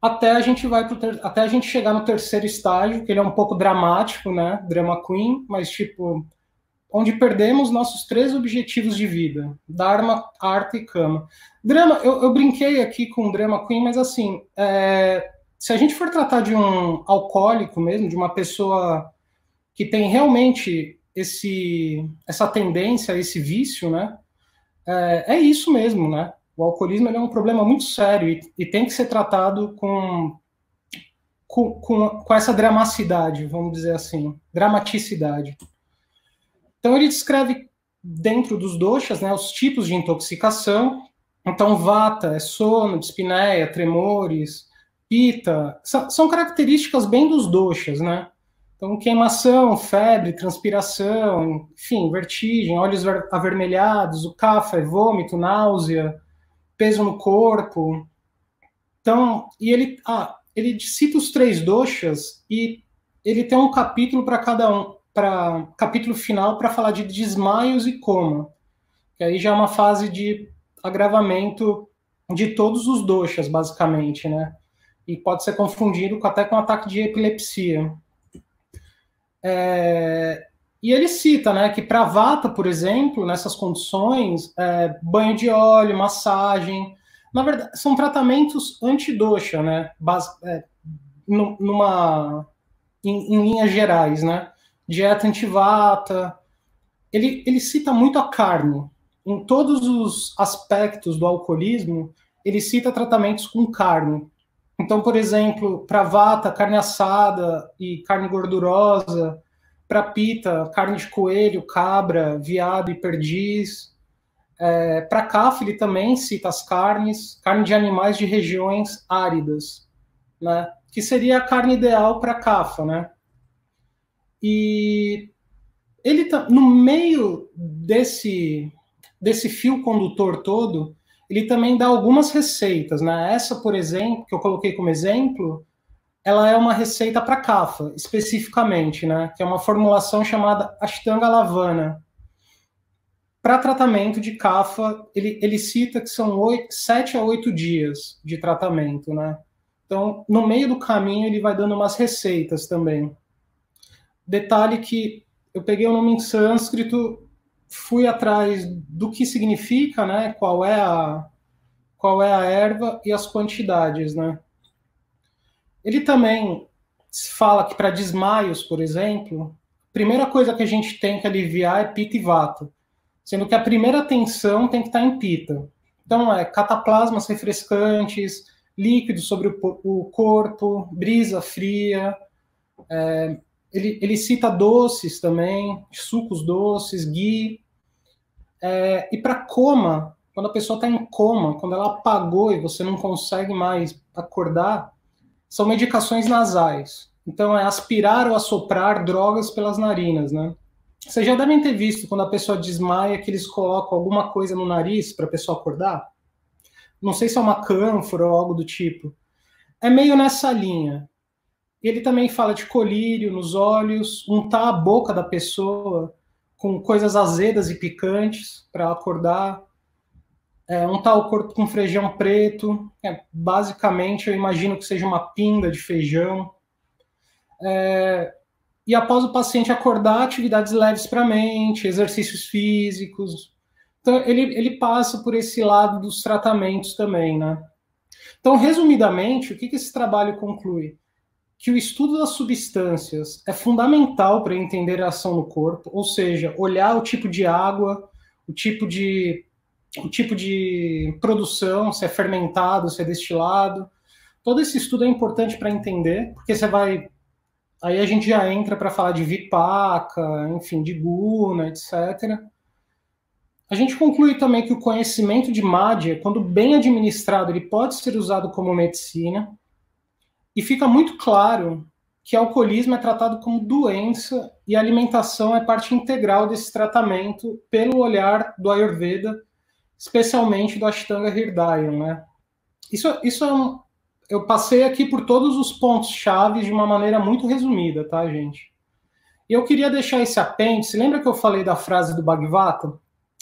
Até a gente chegar no terceiro estágio, que ele é um pouco dramático, né? Drama Queen, mas tipo, onde perdemos nossos 3 objetivos de vida: Dharma, Artha e Kama. Drama, eu brinquei aqui com Drama Queen, mas assim, se a gente for tratar de um alcoólico mesmo, de uma pessoa que tem realmente essa tendência, esse vício, né? É isso mesmo, né? O alcoolismo é um problema muito sério e tem que ser tratado com essa dramaticidade, vamos dizer assim, dramaticidade. Então ele descreve dentro dos doshas, né, os tipos de intoxicação. Então vata é sono, dispneia, tremores, pita, são características bem dos doshas, né? Então, queimação, febre, transpiração, enfim, vertigem, olhos avermelhados, o kapha é vômito, náusea, peso no corpo. Então, e ele cita os 3 doshas e ele tem um capítulo para cada um, capítulo final para falar de desmaios e coma, que aí já é uma fase de agravamento de todos os doshas, basicamente, né? e pode ser confundido até com ataque de epilepsia. E ele cita, né, que para vata, por exemplo, nessas condições, banho de óleo, massagem, na verdade, são tratamentos antidosha, né, em linhas gerais, né, dieta antivata. Ele cita muito a carne. Em todos os aspectos do alcoolismo, ele cita tratamentos com carne. Então, por exemplo, para vata, carne assada e carne gordurosa. Para pita, carne de coelho, cabra, veado e perdiz. Para kapha, ele também cita as carnes, carne de animais de regiões áridas, né? Que seria a carne ideal para kapha, né? E ele no meio desse fio condutor todo, ele também dá algumas receitas, né? Essa, por exemplo, que eu coloquei como exemplo, ela é uma receita para kapha, especificamente, né? Que é uma formulação chamada Ashtanga Lavana. Para tratamento de kapha, ele cita que são 7 a 8 dias de tratamento, né? Então, no meio do caminho, ele vai dando umas receitas também. Detalhe que eu peguei o nome em sânscrito, fui atrás do que significa, né? Qual é a erva e as quantidades, né? Ele também fala que para desmaios, por exemplo, a primeira coisa que a gente tem que aliviar é pita e vata, sendo que a primeira atenção tem que estar em pita. Então, cataplasmas refrescantes, líquido sobre o corpo, brisa fria. Ele cita doces também, sucos doces, ghee. E para coma, quando a pessoa está em coma, quando ela apagou e você não consegue mais acordar, são medicações nasais. Então, é aspirar ou assoprar drogas pelas narinas, né? Vocês já devem ter visto quando a pessoa desmaia que eles colocam alguma coisa no nariz para a pessoa acordar. Não sei se é uma cânfora ou algo do tipo. É meio nessa linha. Ele também fala de colírio nos olhos, untar a boca da pessoa com coisas azedas e picantes para acordar. Untar o corpo com feijão preto. Basicamente, eu imagino que seja uma pinga de feijão. E após o paciente acordar, atividades leves para a mente, exercícios físicos. Então, ele passa por esse lado dos tratamentos também, né? Então, resumidamente, o que esse trabalho conclui? Que o estudo das substâncias é fundamental para entender a ação no corpo, ou seja, olhar o tipo de água, o tipo de produção, se é fermentado, se é destilado. Todo esse estudo é importante para entender, porque aí a gente já entra para falar de vipaka, enfim, de guna, etc. A gente conclui também que o conhecimento de madhya, quando bem administrado, ele pode ser usado como medicina. E fica muito claro que alcoolismo é tratado como doença e a alimentação é parte integral desse tratamento pelo olhar do Ayurveda, especialmente do Ashtanga Hridaya, né? Eu passei aqui por todos os pontos-chave de uma maneira muito resumida, tá, gente? E eu queria deixar esse apêndice, lembra que eu falei da frase do Bhagavata?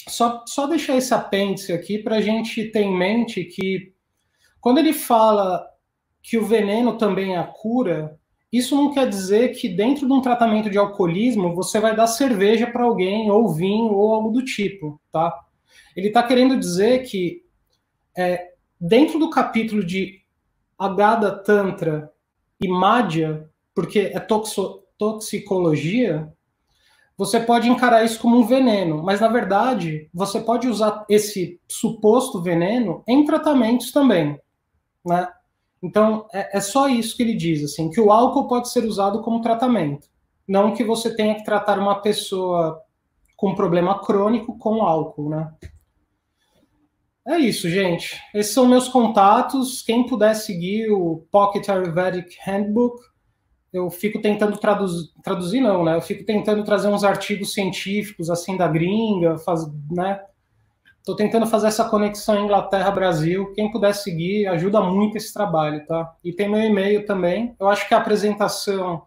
Só deixar esse apêndice aqui para a gente ter em mente que quando ele fala que o veneno também é a cura, isso não quer dizer que dentro de um tratamento de alcoolismo você vai dar cerveja para alguém, ou vinho, ou algo do tipo, tá? Ele está querendo dizer que dentro do capítulo de Agada Tantra e Madhya, porque é toxicologia, você pode encarar isso como um veneno, mas na verdade você pode usar esse suposto veneno em tratamentos também, né? Então é só isso que ele diz, assim, que o álcool pode ser usado como tratamento, não que você tenha que tratar uma pessoa com problema crônico com álcool, né? É isso, gente. Esses são meus contatos. Quem puder seguir o Pocket Ayurvedic Handbook, eu fico tentando traduzir não, né? Eu fico tentando trazer uns artigos científicos, assim, da gringa, né? Estou tentando fazer essa conexão Inglaterra-Brasil. Quem puder seguir, ajuda muito esse trabalho, tá? E tem meu e-mail também. Eu acho que a apresentação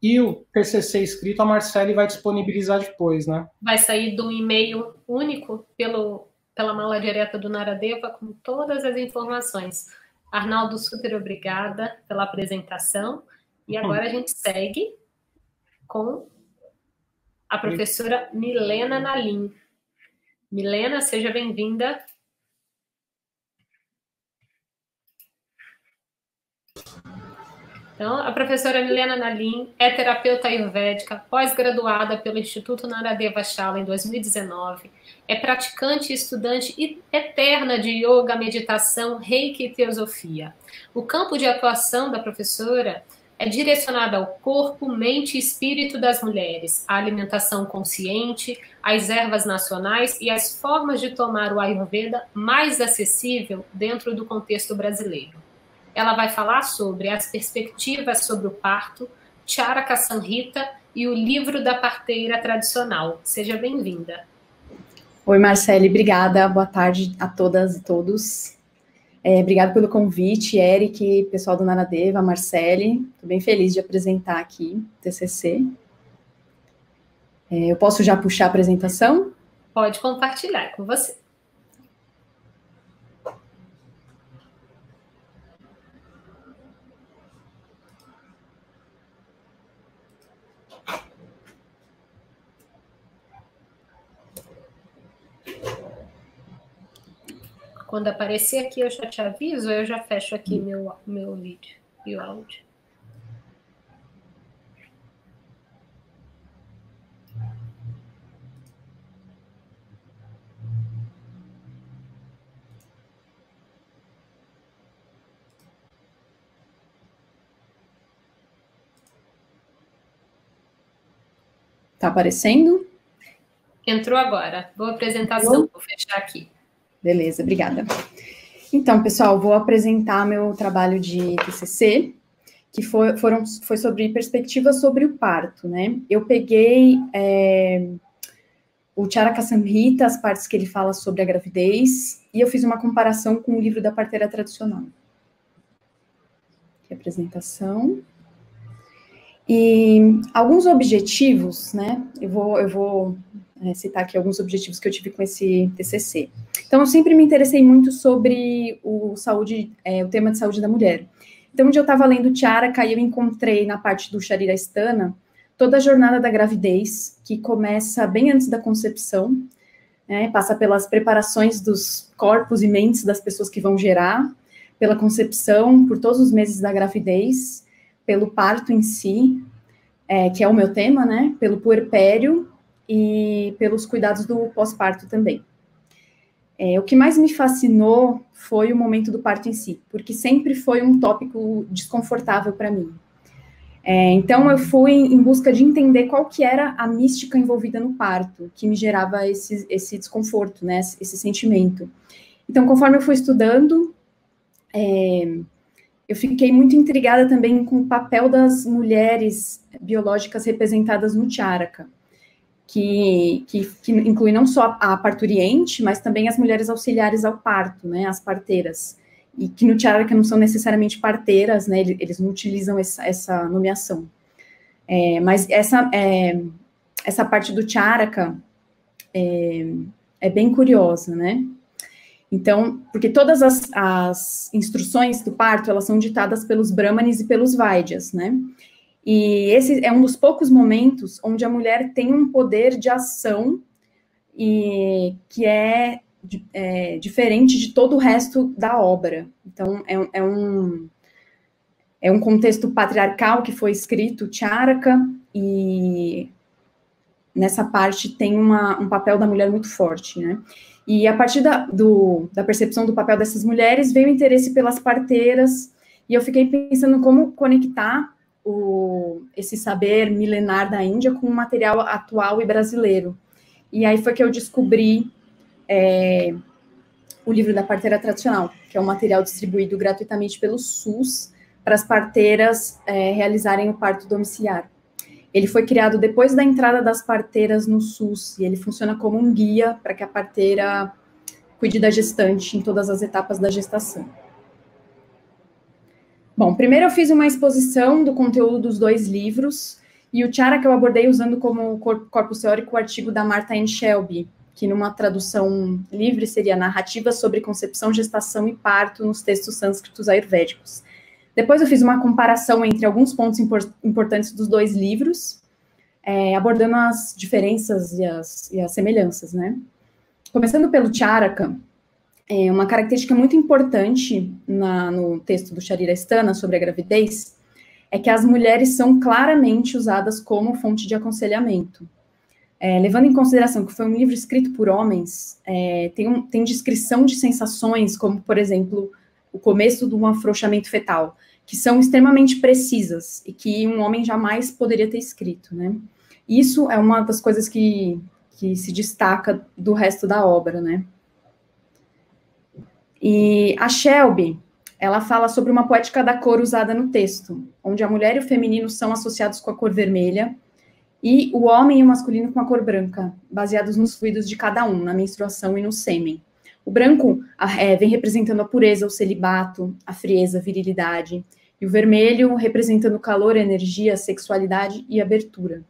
e o TCC escrito a Marcele vai disponibilizar depois, né? Vai sair de um e-mail único pela mala direta do Naradeva com todas as informações. Arnaldo, super obrigada pela apresentação. E agora a gente segue com a professora Milena Nalim. Milena, seja bem-vinda. Então, a professora Milena Nalim é terapeuta ayurvédica, pós-graduada pelo Instituto Naradeva Shala em 2019, é praticante e estudante eterna de yoga, meditação, reiki e teosofia. O campo de atuação da professora é direcionado ao corpo, mente e espírito das mulheres, à alimentação consciente, às ervas nacionais e às formas de tomar o Ayurveda mais acessível dentro do contexto brasileiro. Ela vai falar sobre as perspectivas sobre o parto, Charaka Samhita e o livro da parteira tradicional. Seja bem-vinda. Oi, Marcele, obrigada. Boa tarde a todas e todos. Obrigada pelo convite, Eric, pessoal do Naradeva, Marcele. Estou bem feliz de apresentar aqui o TCC. Eu posso já puxar a apresentação? Pode compartilhar com você. Quando aparecer aqui, eu já te aviso, eu já fecho aqui meu vídeo e o áudio. Tá aparecendo? Entrou agora. Boa apresentação, vou fechar aqui. Beleza, obrigada. Então, pessoal, vou apresentar meu trabalho de TCC, que foi sobre perspectivas sobre o parto, né? Eu peguei o Charaka Samhita, as partes que ele fala sobre a gravidez, e eu fiz uma comparação com o livro da parteira tradicional. Aqui a apresentação. E alguns objetivos, né? Eu vou citar aqui alguns objetivos que eu tive com esse TCC. Então, eu sempre me interessei muito sobre o tema de saúde da mulher. Então, onde eu estava lendo Charaka, eu encontrei na parte do Sharirasthana toda a jornada da gravidez, que começa bem antes da concepção, né, passa pelas preparações dos corpos e mentes das pessoas que vão gerar, pela concepção, por todos os meses da gravidez, pelo parto em si, que é o meu tema, né, pelo puerpério e pelos cuidados do pós-parto também. O que mais me fascinou foi o momento do parto em si, porque sempre foi um tópico desconfortável para mim. Então, eu fui em busca de entender qual que era a mística envolvida no parto, que me gerava esse desconforto, né, esse sentimento. Então, conforme eu fui estudando, eu fiquei muito intrigada também com o papel das mulheres biológicas representadas no Charaka, que inclui não só a parturiente, mas também as mulheres auxiliares ao parto, né, as parteiras, e que no Charaka não são necessariamente parteiras, né, eles não utilizam essa nomeação. Mas essa parte do Charaka é bem curiosa, né? Então, porque todas as instruções do parto, elas são ditadas pelos Brahmanes e pelos Vaidyas, né? E esse é um dos poucos momentos onde a mulher tem um poder de ação e que é diferente de todo o resto da obra. Então, é um contexto patriarcal que foi escrito, Charaka, e nessa parte tem um papel da mulher muito forte, né? E a partir da percepção do papel dessas mulheres, veio o interesse pelas parteiras, e eu fiquei pensando como conectar esse saber milenar da Índia com o material atual e brasileiro. E aí foi que eu descobri o livro da parteira tradicional, que é um material distribuído gratuitamente pelo SUS para as parteiras realizarem o parto domiciliar. Ele foi criado depois da entrada das parteiras no SUS, e ele funciona como um guia para que a parteira cuide da gestante em todas as etapas da gestação. Bom, primeiro eu fiz uma exposição do conteúdo dos dois livros, e o Charaka eu abordei usando como corpus teórico o artigo da Martha N. Shelby, que numa tradução livre seria narrativa sobre concepção, gestação e parto nos textos sânscritos ayurvédicos. Depois eu fiz uma comparação entre alguns pontos importantes dos dois livros, abordando as diferenças e as semelhanças, né? Começando pelo Charaka, uma característica muito importante no texto do Sharirastana sobre a gravidez é que as mulheres são claramente usadas como fonte de aconselhamento. Levando em consideração que foi um livro escrito por homens, tem descrição de sensações, como, por exemplo, o começo de um afrouxamento fetal, que são extremamente precisas e que um homem jamais poderia ter escrito, né? Isso é uma das coisas que se destaca do resto da obra, né? E a Shelby, ela fala sobre uma poética da cor usada no texto, onde a mulher e o feminino são associados com a cor vermelha, e o homem e o masculino com a cor branca, baseados nos fluidos de cada um, na menstruação e no sêmen. O branco vem representando a pureza, o celibato, a frieza, a virilidade, e o vermelho representando o calor, a energia, a sexualidade e a abertura.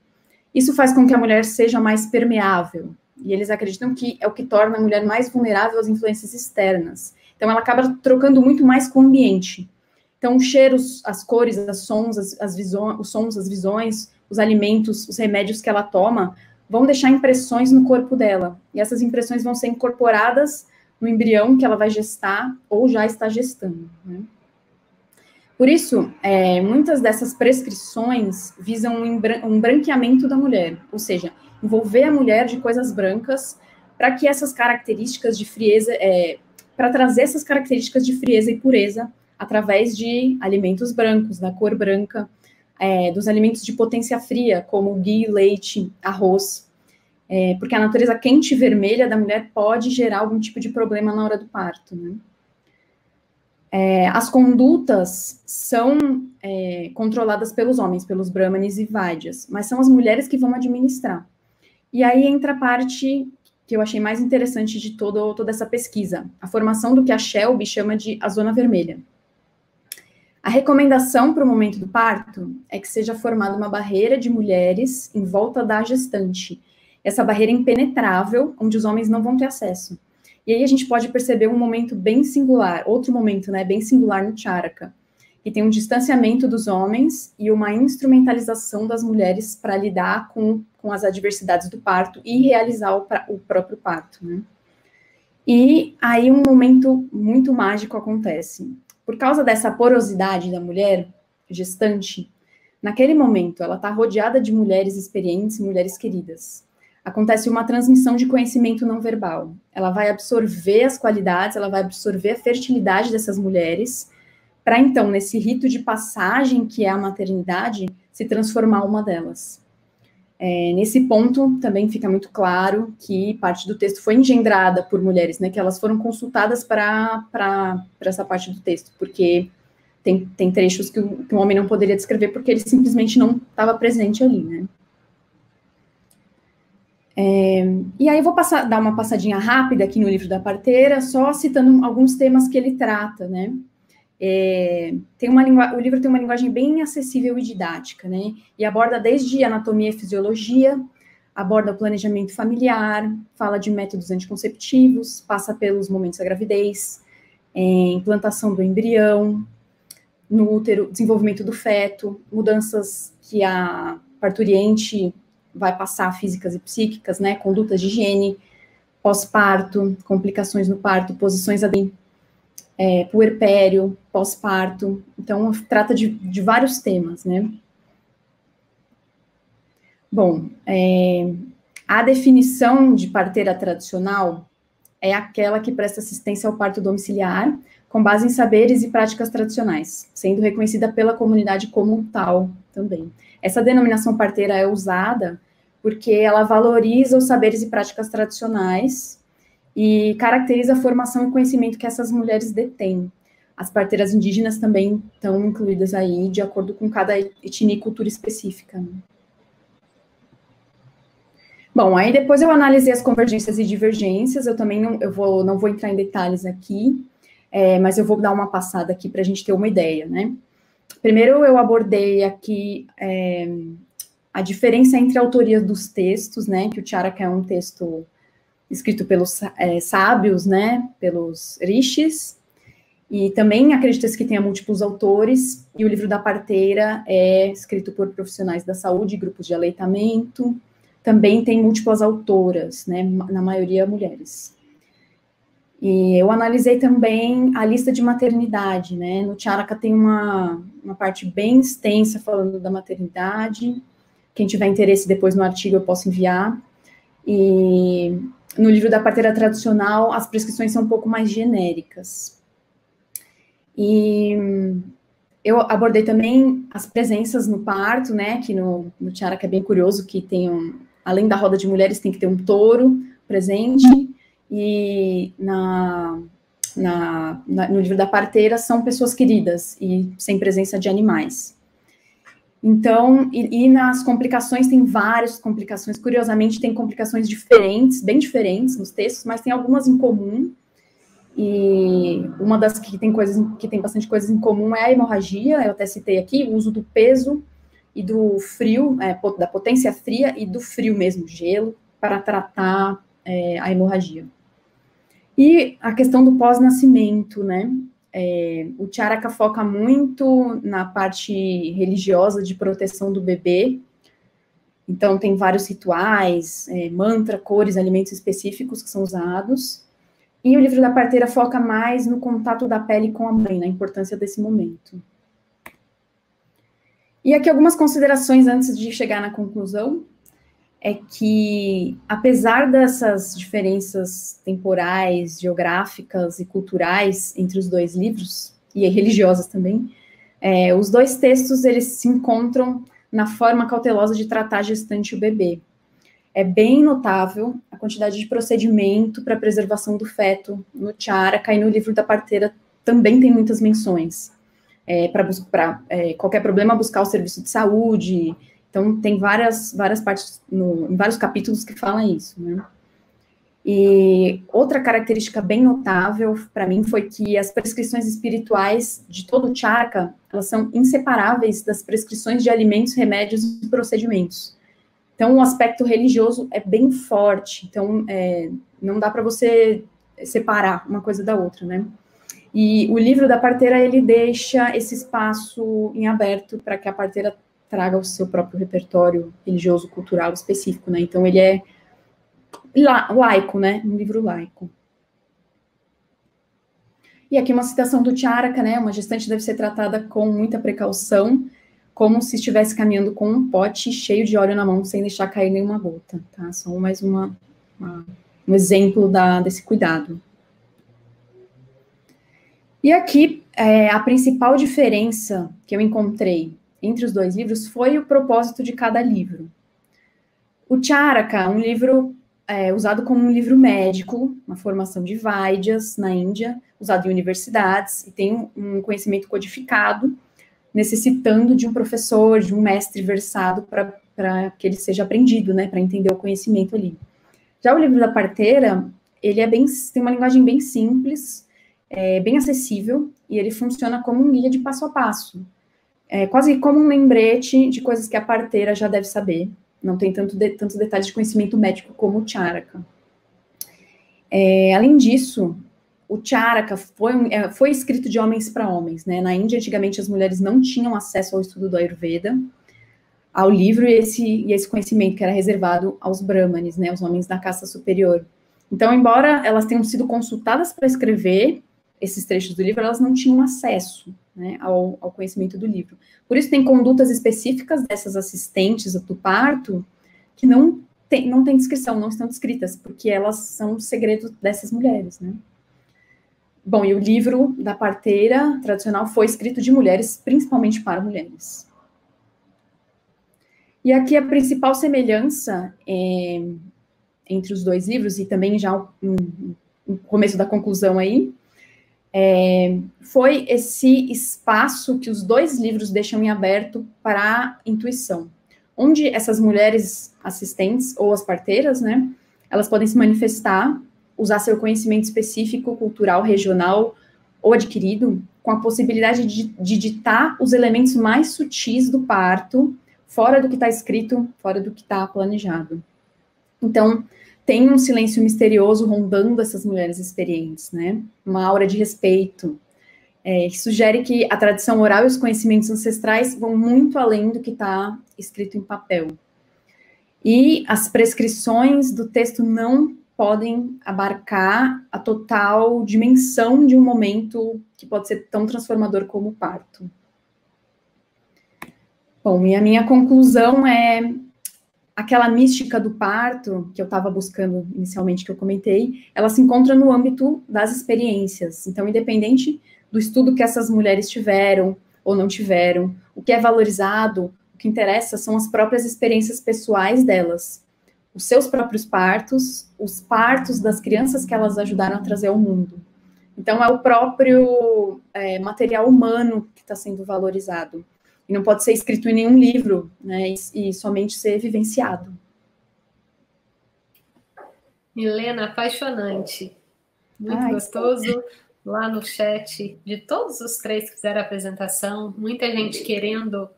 Isso faz com que a mulher seja mais permeável, e eles acreditam que é o que torna a mulher mais vulnerável às influências externas. Então, ela acaba trocando muito mais com o ambiente. Então, os cheiros, as cores, os sons, as visões, os alimentos, os remédios que ela toma, vão deixar impressões no corpo dela. E essas impressões vão ser incorporadas no embrião que ela vai gestar ou já está gestando, né? Por isso, muitas dessas prescrições visam um branqueamento da mulher, ou seja, envolver a mulher de coisas brancas para que essas características de frieza, para trazer essas características de frieza e pureza através de alimentos brancos, da cor branca, dos alimentos de potência fria, como ghee, leite, arroz, porque a natureza quente e vermelha da mulher pode gerar algum tipo de problema na hora do parto, né? As condutas são controladas pelos homens, pelos brahmanes e vaidyas, mas são as mulheres que vão administrar. E aí entra a parte que eu achei mais interessante de toda essa pesquisa, a formação do que a Shelby chama de a zona vermelha. A recomendação para o momento do parto é que seja formada uma barreira de mulheres em volta da gestante. Essa barreira impenetrável, onde os homens não vão ter acesso. E aí a gente pode perceber um momento bem singular, outro momento, né, bem singular no Charaka, que tem um distanciamento dos homens e uma instrumentalização das mulheres para lidar com as adversidades do parto e realizar o próprio parto, né? E aí um momento muito mágico acontece. Por causa dessa porosidade da mulher gestante, naquele momento ela está rodeada de mulheres experientes, mulheres queridas. Acontece uma transmissão de conhecimento não verbal. Ela vai absorver as qualidades, ela vai absorver a fertilidade dessas mulheres, para então, nesse rito de passagem que é a maternidade, se transformar uma delas. Nesse ponto, também fica muito claro que parte do texto foi engendrada por mulheres, né, que elas foram consultadas para essa parte do texto, porque tem trechos que um homem não poderia descrever, porque ele simplesmente não estava presente ali, né. E aí eu vou dar uma passadinha rápida aqui no livro da parteira, só citando alguns temas que ele trata, né. O livro tem uma linguagem bem acessível e didática, né, e aborda desde anatomia e fisiologia, aborda o planejamento familiar, fala de métodos anticonceptivos, passa pelos momentos da gravidez, implantação do embrião, no útero, desenvolvimento do feto, mudanças que a parturiente vai passar físicas e psíquicas, né, condutas de higiene, pós-parto, complicações no parto, posições puerpério, pós-parto. Então, trata de vários temas, né. Bom, a definição de parteira tradicional é aquela que presta assistência ao parto domiciliar, com base em saberes e práticas tradicionais, sendo reconhecida pela comunidade como tal também. Essa denominação parteira é usada porque ela valoriza os saberes e práticas tradicionais e caracteriza a formação e conhecimento que essas mulheres detêm. As parteiras indígenas também estão incluídas aí, de acordo com cada etnia e cultura específica, né? Bom, aí depois eu analisei as convergências e divergências, eu também não vou entrar em detalhes aqui, mas eu vou dar uma passada aqui para a gente ter uma ideia, né? Primeiro eu abordei aqui a diferença entre a autoria dos textos, né, que o Charaka é um texto escrito pelos sábios, né, pelos rishis, e também acredita-se que tenha múltiplos autores, e o livro da parteira é escrito por profissionais da saúde, grupos de aleitamento, também tem múltiplas autoras, né, na maioria mulheres. E eu analisei também a lista de maternidade, né, no Charaka tem uma parte bem extensa falando da maternidade, quem tiver interesse depois no artigo eu posso enviar, e no livro da parteira tradicional as prescrições são um pouco mais genéricas. E eu abordei também as presenças no parto, né, que no Charaka é bem curioso, que tem além da roda de mulheres, tem que ter um touro presente, e no livro da parteira são pessoas queridas, e sem presença de animais. Então, e nas complicações, tem várias complicações, curiosamente tem complicações diferentes, bem diferentes nos textos, mas tem algumas em comum, e uma das que tem bastante coisas em comum é a hemorragia, eu até citei aqui, o uso do peso e do frio, da potência fria e do frio mesmo, gelo, para tratar a hemorragia. E a questão do pós-nascimento, né? O Charaka foca muito na parte religiosa de proteção do bebê, então tem vários rituais, mantra, cores, alimentos específicos que são usados. E o livro da parteira foca mais no contato da pele com a mãe, na importância desse momento. E aqui algumas considerações antes de chegar na conclusão, é que, apesar dessas diferenças temporais, geográficas e culturais entre os dois livros, e religiosas também, os dois textos, eles se encontram na forma cautelosa de tratar a gestante e o bebê. É bem notável a quantidade de procedimento para a preservação do feto no Charaka, e no livro da parteira também tem muitas menções. Para qualquer problema, buscar o serviço de saúde. Então, tem várias partes, em vários capítulos que falam isso, né? E outra característica bem notável para mim foi que as prescrições espirituais de todo o Charaka, elas são inseparáveis das prescrições de alimentos, remédios e procedimentos. Então, o aspecto religioso é bem forte, então não dá para você separar uma coisa da outra, né? E o livro da parteira, ele deixa esse espaço em aberto para que a parteira traga o seu próprio repertório religioso, cultural específico, né? Então, ele é laico, né? Um livro laico. E aqui uma citação do Charaka, né? Uma gestante deve ser tratada com muita precaução, como se estivesse caminhando com um pote cheio de óleo na mão, sem deixar cair nenhuma gota, tá? Só mais um exemplo desse cuidado. E aqui, a principal diferença que eu encontrei entre os dois livros foi o propósito de cada livro. O Charaka, um livro usado como um livro médico, uma formação de Vaidyas na Índia, usado em universidades, e tem um conhecimento codificado, necessitando de um professor, de um mestre versado para que ele seja aprendido, né, para entender o conhecimento ali. Já o livro da parteira, ele tem uma linguagem bem simples, bem acessível, e ele funciona como um guia de passo a passo. Quase como um lembrete de coisas que a parteira já deve saber. Não tem tantos detalhes de conhecimento médico como o Charaka. Além disso, o Charaka foi escrito de homens para homens, né? Na Índia, antigamente, as mulheres não tinham acesso ao estudo do Ayurveda, ao livro e esse conhecimento que era reservado aos brahmanes, né? Os homens da casta superior. Então, embora elas tenham sido consultadas para escrever esses trechos do livro, elas não tinham acesso, né, ao conhecimento do livro. Por isso, tem condutas específicas dessas assistentes do parto que não tem descrição, não estão descritas, porque elas são o segredo dessas mulheres, né? Bom, e o livro da parteira tradicional foi escrito de mulheres, principalmente para mulheres. E aqui a principal semelhança entre os dois livros, e também já o começo da conclusão aí, foi esse espaço que os dois livros deixam em aberto para a intuição, onde essas mulheres assistentes, ou as parteiras, né, elas podem se manifestar, usar seu conhecimento específico, cultural, regional ou adquirido, com a possibilidade de ditar os elementos mais sutis do parto, fora do que está escrito, fora do que está planejado. Então, tem um silêncio misterioso rondando essas mulheres experientes, né? Uma aura de respeito, que sugere que a tradição oral e os conhecimentos ancestrais vão muito além do que está escrito em papel. E as prescrições do texto não podem abarcar a total dimensão de um momento que pode ser tão transformador como o parto. Bom, e a minha conclusão é aquela mística do parto que eu estava buscando inicialmente, que eu comentei, ela se encontra no âmbito das experiências. Então, independente do estudo que essas mulheres tiveram ou não tiveram, o que é valorizado, o que interessa são as próprias experiências pessoais delas, os seus próprios partos, os partos das crianças que elas ajudaram a trazer ao mundo. Então, é o próprio material humano que está sendo valorizado. E não pode ser escrito em nenhum livro, né, e somente ser vivenciado. Milena, apaixonante. Muito gostoso. Lá no chat de todos os 3 que fizeram a apresentação, muita gente querendo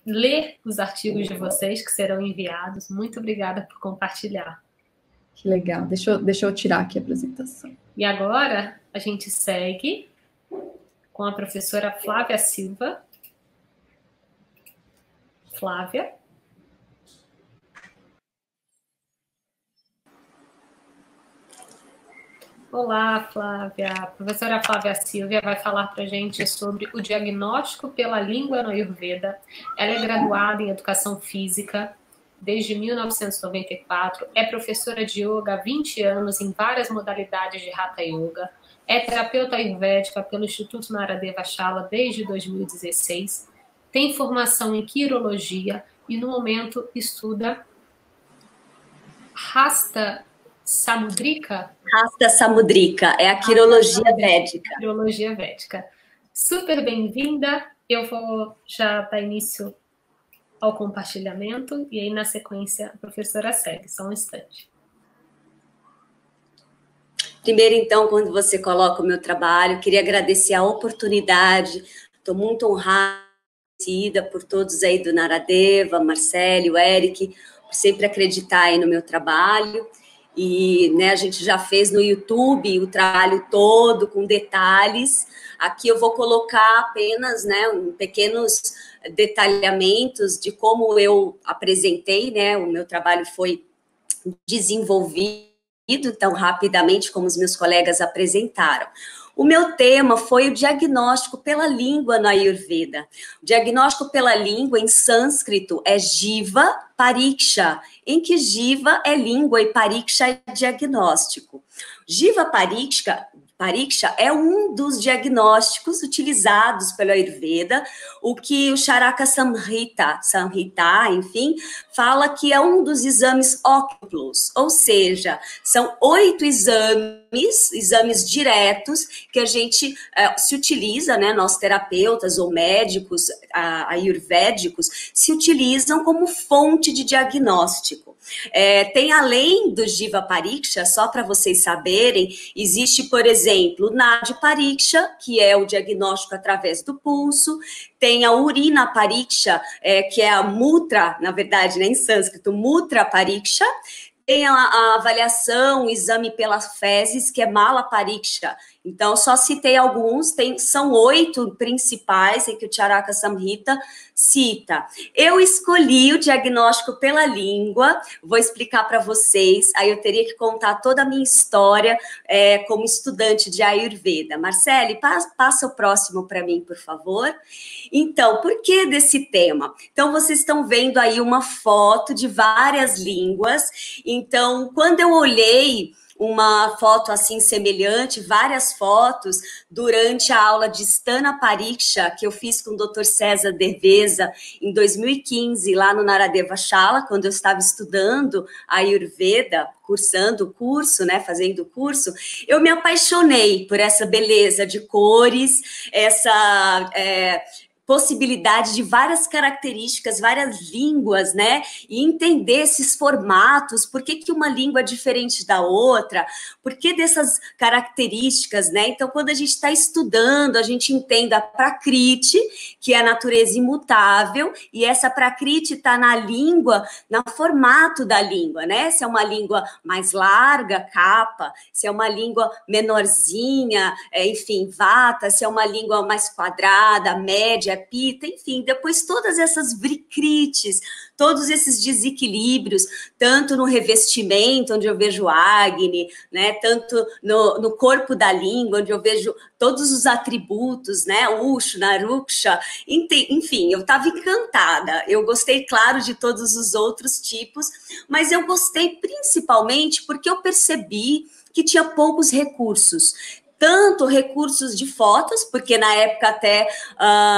ler os artigos de vocês que serão enviados. Muito obrigada por compartilhar. Que legal. Deixa eu tirar aqui a apresentação. E agora a gente segue com a professora Flávia Silva. Flávia. Olá, Flávia. A professora Flávia Silva vai falar para a gente sobre o diagnóstico pela língua no Ayurveda. Ela é graduada em Educação Física desde 1994, é professora de yoga há 20 anos em várias modalidades de Hatha Yoga, é terapeuta ayurvédica pelo Instituto Naradeva Shala desde 2016, tem formação em quirologia e, no momento, estuda Hasta Samudrika? Hasta Samudrika, é a quirologia védica. Quirologia védica. Super bem-vinda. Eu vou já dar início ao compartilhamento e aí, na sequência, a professora segue. Só um instante. Primeiro, então, quando você coloca o meu trabalho, queria agradecer a oportunidade. Estou muito honrada por todos aí do Naradeva, Marcelo, Eric, por sempre acreditar aí no meu trabalho. E, né, a gente já fez no YouTube o trabalho todo, com detalhes. Aqui eu vou colocar apenas, né, pequenos detalhamentos de como eu apresentei, né, o meu trabalho foi desenvolvido tão rapidamente como os meus colegas apresentaram. O meu tema foi o diagnóstico pela língua no Ayurveda. O diagnóstico pela língua em sânscrito é Jiva Pariksha, em que Jiva é língua e Pariksha é diagnóstico. Jiva Pariksha é um dos diagnósticos utilizados pelo Ayurveda, o que o Charaka Samhita, enfim, fala que é um dos exames óculos, ou seja, são 8 exames diretos que a gente se utiliza, né, nós terapeutas ou médicos ayurvédicos se utilizam como fonte de diagnóstico. Tem além do Jiva Pariksha, só para vocês saberem, existe, por exemplo, o Nadi Pariksha, que é o diagnóstico através do pulso, tem a Urina Pariksha, que é a Mutra, na verdade, né, em sânscrito, Mutra Pariksha, tem a avaliação, o exame pelas fezes, que é Mala Pariksha. Então, só citei alguns, são 8 principais em que o Charaka Samhita cita. Eu escolhi o diagnóstico pela língua, vou explicar para vocês, aí eu teria que contar toda a minha história como estudante de Ayurveda. Marcele, passa o próximo para mim, por favor. Então, por que desse tema? Então, vocês estão vendo aí uma foto de várias línguas. Então, quando eu olhei uma foto assim semelhante, várias fotos, durante a aula de Stana Pariksha, que eu fiz com o Dr. César Derveza em 2015, lá no Naradeva Shala, quando eu estava estudando Ayurveda, cursando o curso, né, fazendo o curso, eu me apaixonei por essa beleza de cores, possibilidade de várias características, várias línguas, né? E entender esses formatos, por que uma língua é diferente da outra, por que dessas características, né? Então, quando a gente está estudando, a gente entende a Prakriti, que é a natureza imutável, e essa Prakriti está na língua, no formato da língua, né? Se é uma língua mais larga, kapha, se é uma língua menorzinha, enfim, vata, se é uma língua mais quadrada, média, pita, enfim, depois todas essas vikritis, todos esses desequilíbrios, tanto no revestimento, onde eu vejo Agni, né, tanto no corpo da língua, onde eu vejo todos os atributos, né, Ushna, Ruksha, enfim, eu estava encantada, eu gostei, claro, de todos os outros tipos, mas eu gostei principalmente porque eu percebi que tinha poucos recursos, tanto recursos de fotos, porque na época até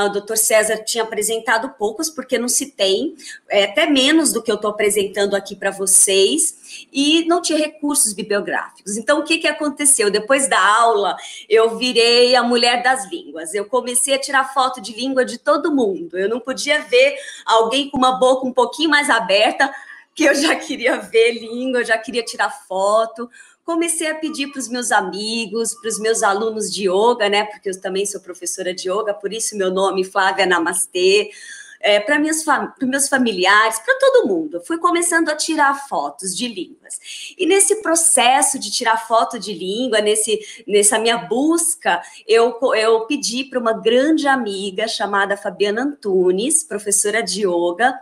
o Dr. César tinha apresentado poucos, porque não se tem, até menos do que eu estou apresentando aqui para vocês, e não tinha recursos bibliográficos. Então, o que aconteceu? Depois da aula, eu virei a mulher das línguas. Eu comecei a tirar foto de língua de todo mundo. Eu não podia ver alguém com uma boca um pouquinho mais aberta, que eu já queria ver língua, eu já queria tirar foto. Comecei a pedir para os meus amigos, para os meus alunos de yoga, né? Porque eu também sou professora de yoga, por isso meu nome, Flávia Namastê, para meus familiares, para todo mundo. Fui começando a tirar fotos de línguas. E nesse processo de tirar foto de língua, nessa minha busca, eu pedi para uma grande amiga chamada Fabiana Antunes, professora de yoga,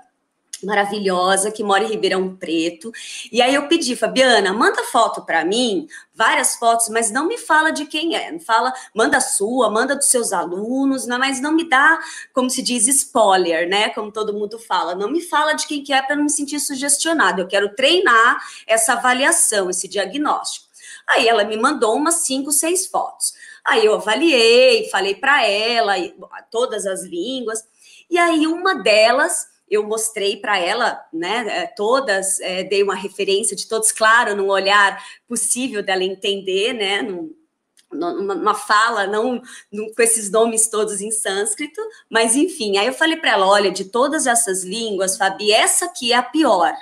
maravilhosa, que mora em Ribeirão Preto, e aí eu pedi, Fabiana, manda foto para mim, várias fotos, mas não me fala de quem é, manda a sua, manda dos seus alunos, mas não me dá, como se diz, spoiler, né, como todo mundo fala, não me fala de quem que é para não me sentir sugestionada, eu quero treinar essa avaliação, esse diagnóstico. Aí ela me mandou umas 5, 6 fotos, aí eu avaliei, falei para ela, todas as línguas, e aí uma delas, eu mostrei para ela, né, todas, dei uma referência de todos, claro, num olhar possível dela entender, né, numa fala, não com esses nomes todos em sânscrito, mas enfim, aí eu falei para ela, olha, de todas essas línguas, Fabi, essa aqui é a pior.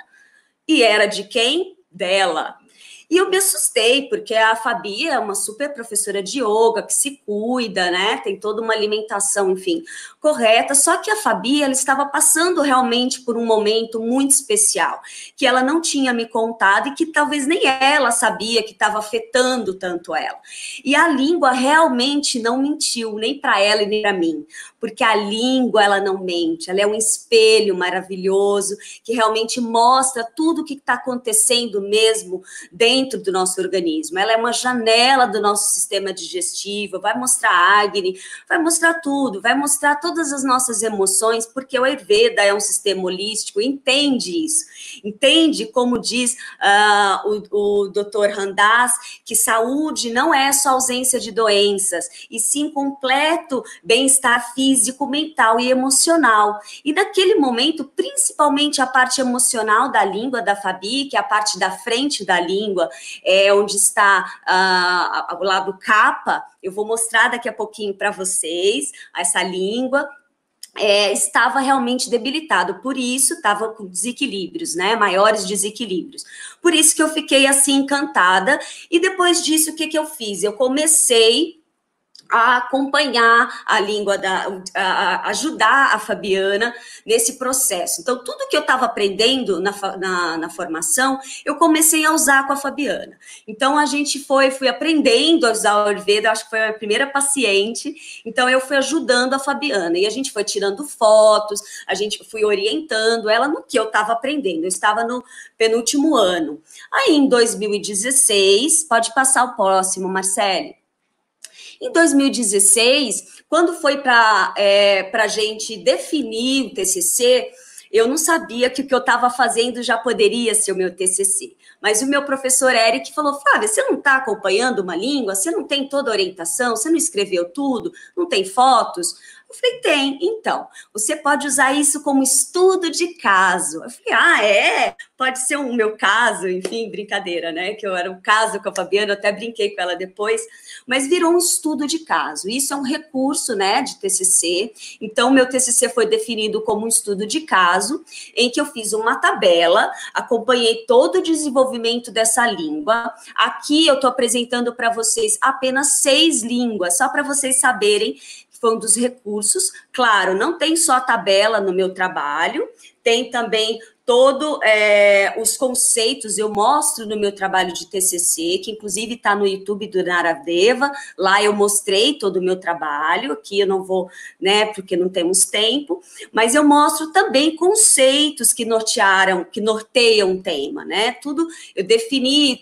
E era de quem? Dela. E eu me assustei, porque a Fabi é uma super professora de yoga, que se cuida, né? Tem toda uma alimentação, enfim, correta. Só que a Fabi, ela estava passando realmente por um momento muito especial, que ela não tinha me contado e que talvez nem ela sabia que estava afetando tanto ela. E a língua realmente não mentiu, nem para ela e nem para mim, porque a língua, ela não mente, ela é um espelho maravilhoso, que realmente mostra tudo o que está acontecendo mesmo dentro do nosso organismo. Ela é uma janela do nosso sistema digestivo, vai mostrar Agni, vai mostrar tudo, vai mostrar todas as nossas emoções, porque o Ayurveda é um sistema holístico, entende isso. Entende, como diz o Dr. Ramdas, que saúde não é só ausência de doenças, e sim completo bem-estar físico, mental e emocional. E naquele momento, principalmente a parte emocional da língua da Fabi, que é a parte da frente da língua, onde está o lado kapha, eu vou mostrar daqui a pouquinho para vocês, essa língua, estava realmente debilitado, por isso estava com desequilíbrios, né, maiores desequilíbrios. Por isso que eu fiquei assim encantada, e depois disso, o que eu fiz? Eu comecei a acompanhar a língua, a ajudar a Fabiana nesse processo. Então, tudo que eu estava aprendendo na formação, eu comecei a usar com a Fabiana. Então, a gente fui aprendendo a usar o Ayurveda, acho que foi a minha primeira paciente, então eu fui ajudando a Fabiana, e a gente foi tirando fotos, fui orientando ela no que eu estava aprendendo, eu estava no penúltimo ano. Aí, em 2016, pode passar o próximo, Marcele. Em 2016, quando foi para a gente definir o TCC, eu não sabia que o que eu estava fazendo já poderia ser o meu TCC. Mas o meu professor Eric falou, Flávia, você não está acompanhando uma língua? Você não tem toda a orientação? Você não escreveu tudo? Não tem fotos? Eu falei, tem. Então, você pode usar isso como estudo de caso. Eu falei, pode ser o meu caso, enfim, brincadeira, né? Que eu era um caso com a Fabiana, eu até brinquei com ela depois, mas virou um estudo de caso. Isso é um recurso, né, de TCC. Então, meu TCC foi definido como um estudo de caso, em que eu fiz uma tabela, acompanhei todo o desenvolvimento dessa língua. Aqui eu estou apresentando para vocês apenas 6 línguas, só para vocês saberem. Foi um dos recursos. Claro, não tem só a tabela no meu trabalho, tem também todos os conceitos, eu mostro no meu trabalho de TCC, que inclusive está no YouTube do Naradeva, lá eu mostrei todo o meu trabalho, aqui eu não vou, né, porque não temos tempo, mas eu mostro também conceitos que norteiam o tema, né, tudo, eu defini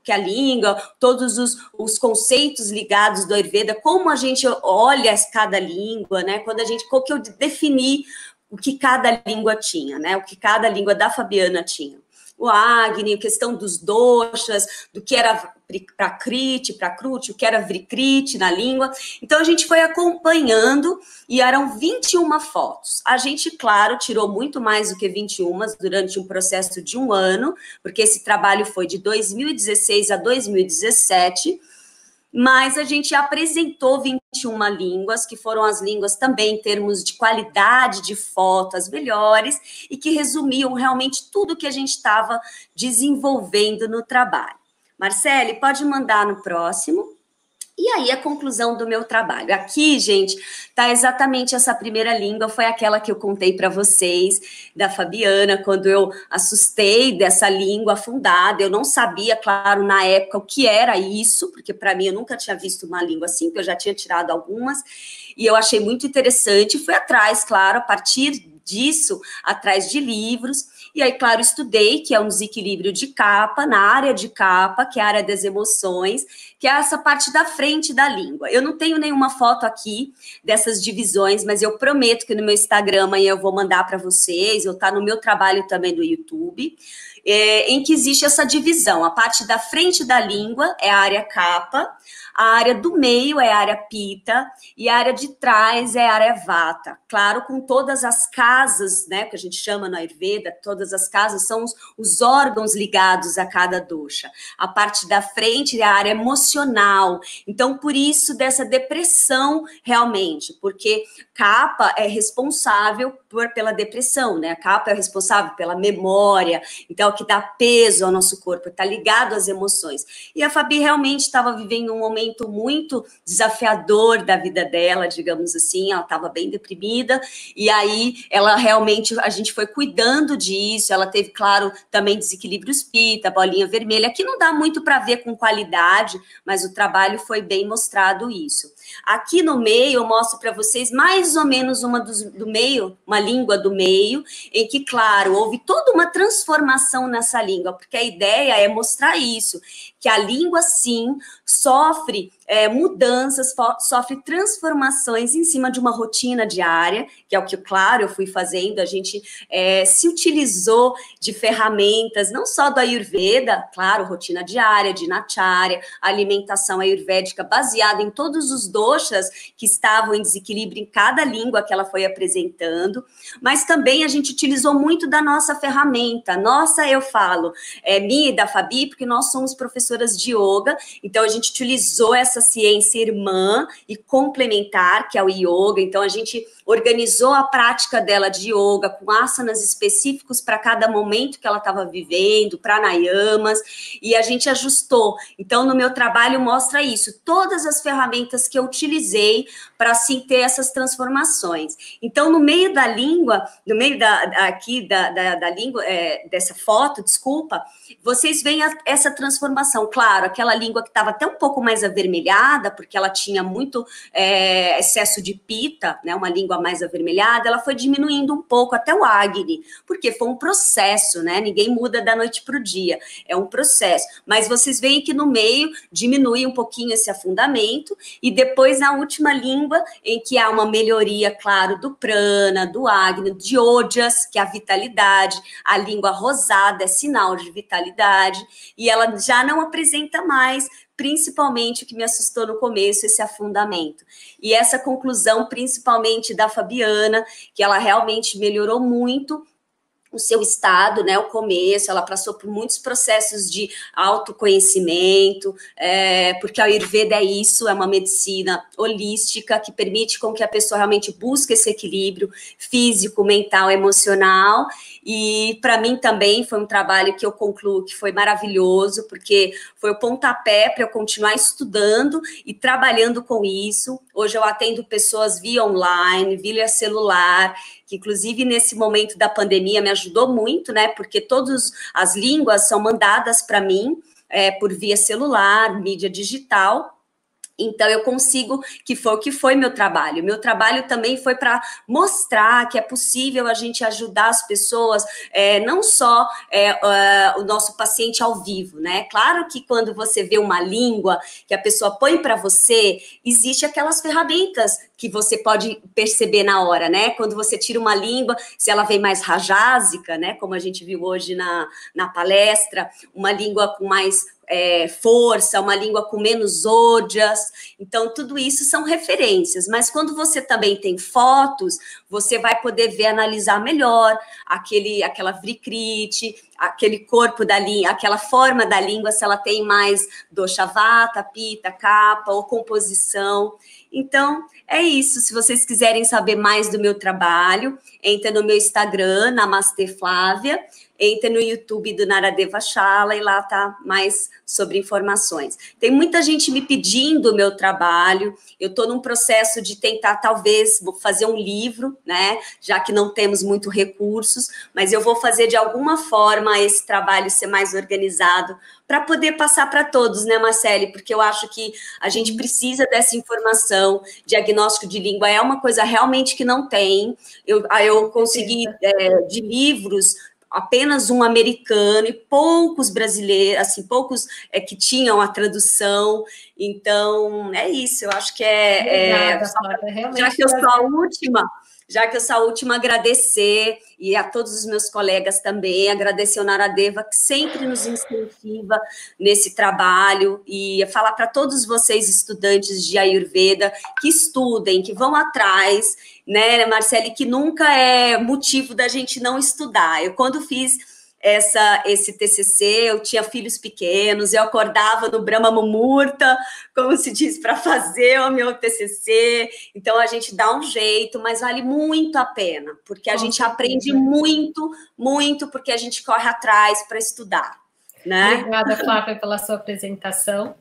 que a língua, todos os conceitos ligados do Ayurveda, como a gente olha cada língua, né? Qual que eu defini o que cada língua tinha, né? O que cada língua da Fabiana tinha. O Agni, a questão dos doshas, do que era Prakriti, Prakruti, o que era Vrikriti na língua. Então, a gente foi acompanhando e eram 21 fotos. A gente, claro, tirou muito mais do que 21 durante um processo de 1 ano, porque esse trabalho foi de 2016 a 2017, mas a gente apresentou 21 línguas, que foram as línguas também em termos de qualidade de foto, as melhores, e que resumiam realmente tudo que a gente estava desenvolvendo no trabalho. Marcele, pode mandar no próximo. E aí, a conclusão do meu trabalho. Aqui, gente, tá exatamente essa primeira língua, foi aquela que eu contei para vocês, da Fabiana, quando eu assustei dessa língua fundada. Eu não sabia, claro, na época, o que era isso, porque para mim eu nunca tinha visto uma língua assim, porque eu já tinha tirado algumas, e eu achei muito interessante. Fui atrás, claro, a partir disso, atrás de livros, e aí, claro, estudei, que é um desequilíbrio de capa, na área de capa, que é a área das emoções, que é essa parte da frente da língua. Eu não tenho nenhuma foto aqui dessas divisões, mas eu prometo que no meu Instagram amanhã eu vou mandar para vocês, eu tá no meu trabalho também do YouTube, em que existe essa divisão. A parte da frente da língua é a área capa, a área do meio é a área pita e a área de trás é a área vata. Claro, com todas as casas, né, que a gente chama no Ayurveda, todas as casas são os órgãos ligados a cada dosha. A parte da frente é a área emocional. Então, por isso dessa depressão realmente, porque capa é responsável pela depressão, né? A capa é responsável pela memória, então é o que dá peso ao nosso corpo, está ligado às emoções. E a Fabi realmente estava vivendo um momento muito desafiador da vida dela, digamos assim, ela estava bem deprimida, e aí ela realmente, a gente foi cuidando disso, ela teve, claro, também desequilíbrios pita, bolinha vermelha, que não dá muito para ver com qualidade, mas o trabalho foi bem mostrado isso. Aqui no meio eu mostro para vocês mais ou menos uma do meio, uma língua do meio, em que, claro, houve toda uma transformação nessa língua, porque a ideia é mostrar isso, que a língua, sim, sofre mudanças, sofre transformações em cima de uma rotina diária, que é o que, claro, eu fui fazendo, a gente se utilizou de ferramentas, não só do Ayurveda, claro, rotina diária, dinacharya, alimentação ayurvédica baseada em todos os doshas que estavam em desequilíbrio em cada língua que ela foi apresentando, mas também a gente utilizou muito da nossa ferramenta, eu falo, minha e da Fabi, porque nós somos professoras de yoga, então a gente utilizou essa ciência irmã e complementar, que é o yoga, então a gente organizou a prática dela de yoga com asanas específicos para cada momento que ela estava vivendo, pranayamas, e a gente ajustou. Então, no meu trabalho mostra isso, todas as ferramentas que eu utilizei para, assim, ter essas transformações. Então, no meio da língua, no meio da língua, dessa foto, desculpa, vocês veem essa transformação. Claro, aquela língua que estava até um pouco mais avermelhada, porque ela tinha muito excesso de pita, né, uma língua mais avermelhada, ela foi diminuindo um pouco até o Agni, porque foi um processo, né? Ninguém muda da noite para o dia, é um processo. Mas vocês veem que no meio diminui um pouquinho esse afundamento, e depois na última língua, em que há uma melhoria, claro, do prana, do Agni, de Ojas, que é a vitalidade, a língua rosada é sinal de vitalidade, e ela já não apresenta mais principalmente o que me assustou no começo, esse afundamento. E essa conclusão, principalmente da Fabiana, que ela realmente melhorou muito o seu estado, né, o começo, ela passou por muitos processos de autoconhecimento, porque a Ayurveda é isso, é uma medicina holística que permite com que a pessoa realmente busque esse equilíbrio físico, mental, emocional, e para mim também foi um trabalho que eu concluo que foi maravilhoso, porque foi o pontapé para eu continuar estudando e trabalhando com isso. Hoje eu atendo pessoas via online, via celular, que inclusive nesse momento da pandemia me ajudou muito, né, porque todas as línguas são mandadas para mim por via celular, mídia digital. Então, eu consigo, que foi o que foi meu trabalho. Meu trabalho também foi para mostrar que é possível a gente ajudar as pessoas, não só o nosso paciente ao vivo, né? Claro que quando você vê uma língua que a pessoa põe para você, existe aquelas ferramentas que você pode perceber na hora, né? Quando você tira uma língua, se ela vem mais rajásica, né? Como a gente viu hoje na palestra, uma língua com mais força, uma língua com menos odias, então tudo isso são referências, mas quando você também tem fotos, você vai poder ver, analisar melhor aquela vrikriti, aquele corpo da língua, aquela forma da língua, se ela tem mais dosha vata, pita, kapha ou composição. Então, é isso. Se vocês quiserem saber mais do meu trabalho, entra no meu Instagram, Namastê Flávia, entra no YouTube do Naradeva Shala e lá tá mais sobre informações. Tem muita gente me pedindo o meu trabalho, eu estou num processo de tentar, talvez, vou fazer um livro, né, já que não temos muito recursos, mas eu vou fazer de alguma forma esse trabalho ser mais organizado para poder passar para todos, né, Marcele? Porque eu acho que a gente precisa dessa informação. Diagnóstico de língua é uma coisa realmente que não tem. Eu consegui, de livros, apenas um americano e poucos brasileiros, assim, poucos que tinham a tradução. Então, é isso. Eu acho que Obrigada, Flávia, já que eu sou a última, agradecer, e a todos os meus colegas também, agradecer o Naradeva, que sempre nos incentiva nesse trabalho, e falar para todos vocês, estudantes de Ayurveda, que estudem, que vão atrás, né, Marcele, que nunca é motivo da gente não estudar. Eu, quando fiz esse TCC, eu tinha filhos pequenos, eu acordava no Brahma Mumurta, como se diz, para fazer o meu TCC, então a gente dá um jeito, mas vale muito a pena, porque a gente aprende muito, muito, porque a gente corre atrás para estudar, né? Obrigada, Flávia, pela sua apresentação.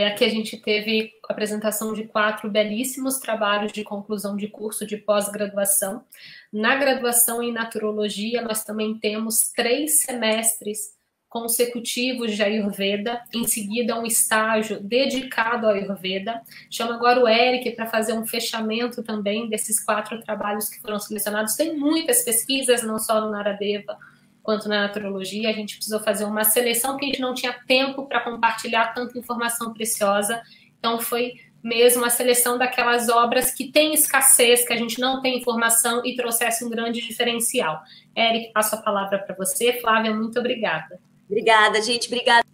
Aqui a gente teve a apresentação de 4 belíssimos trabalhos de conclusão de curso de pós-graduação. Na graduação em naturologia, nós também temos 3 semestres consecutivos de Ayurveda, em seguida um estágio dedicado ao Ayurveda. Chamo agora o Eric para fazer um fechamento também desses 4 trabalhos que foram selecionados. Tem muitas pesquisas, não só no Naradeva, quanto na naturologia. A gente precisou fazer uma seleção porque a gente não tinha tempo para compartilhar tanta informação preciosa, então foi mesmo a seleção daquelas obras que tem escassez, que a gente não tem informação e trouxesse um grande diferencial. Eric, passo a palavra para você. Flávia, muito obrigada. Obrigada, gente, obrigada.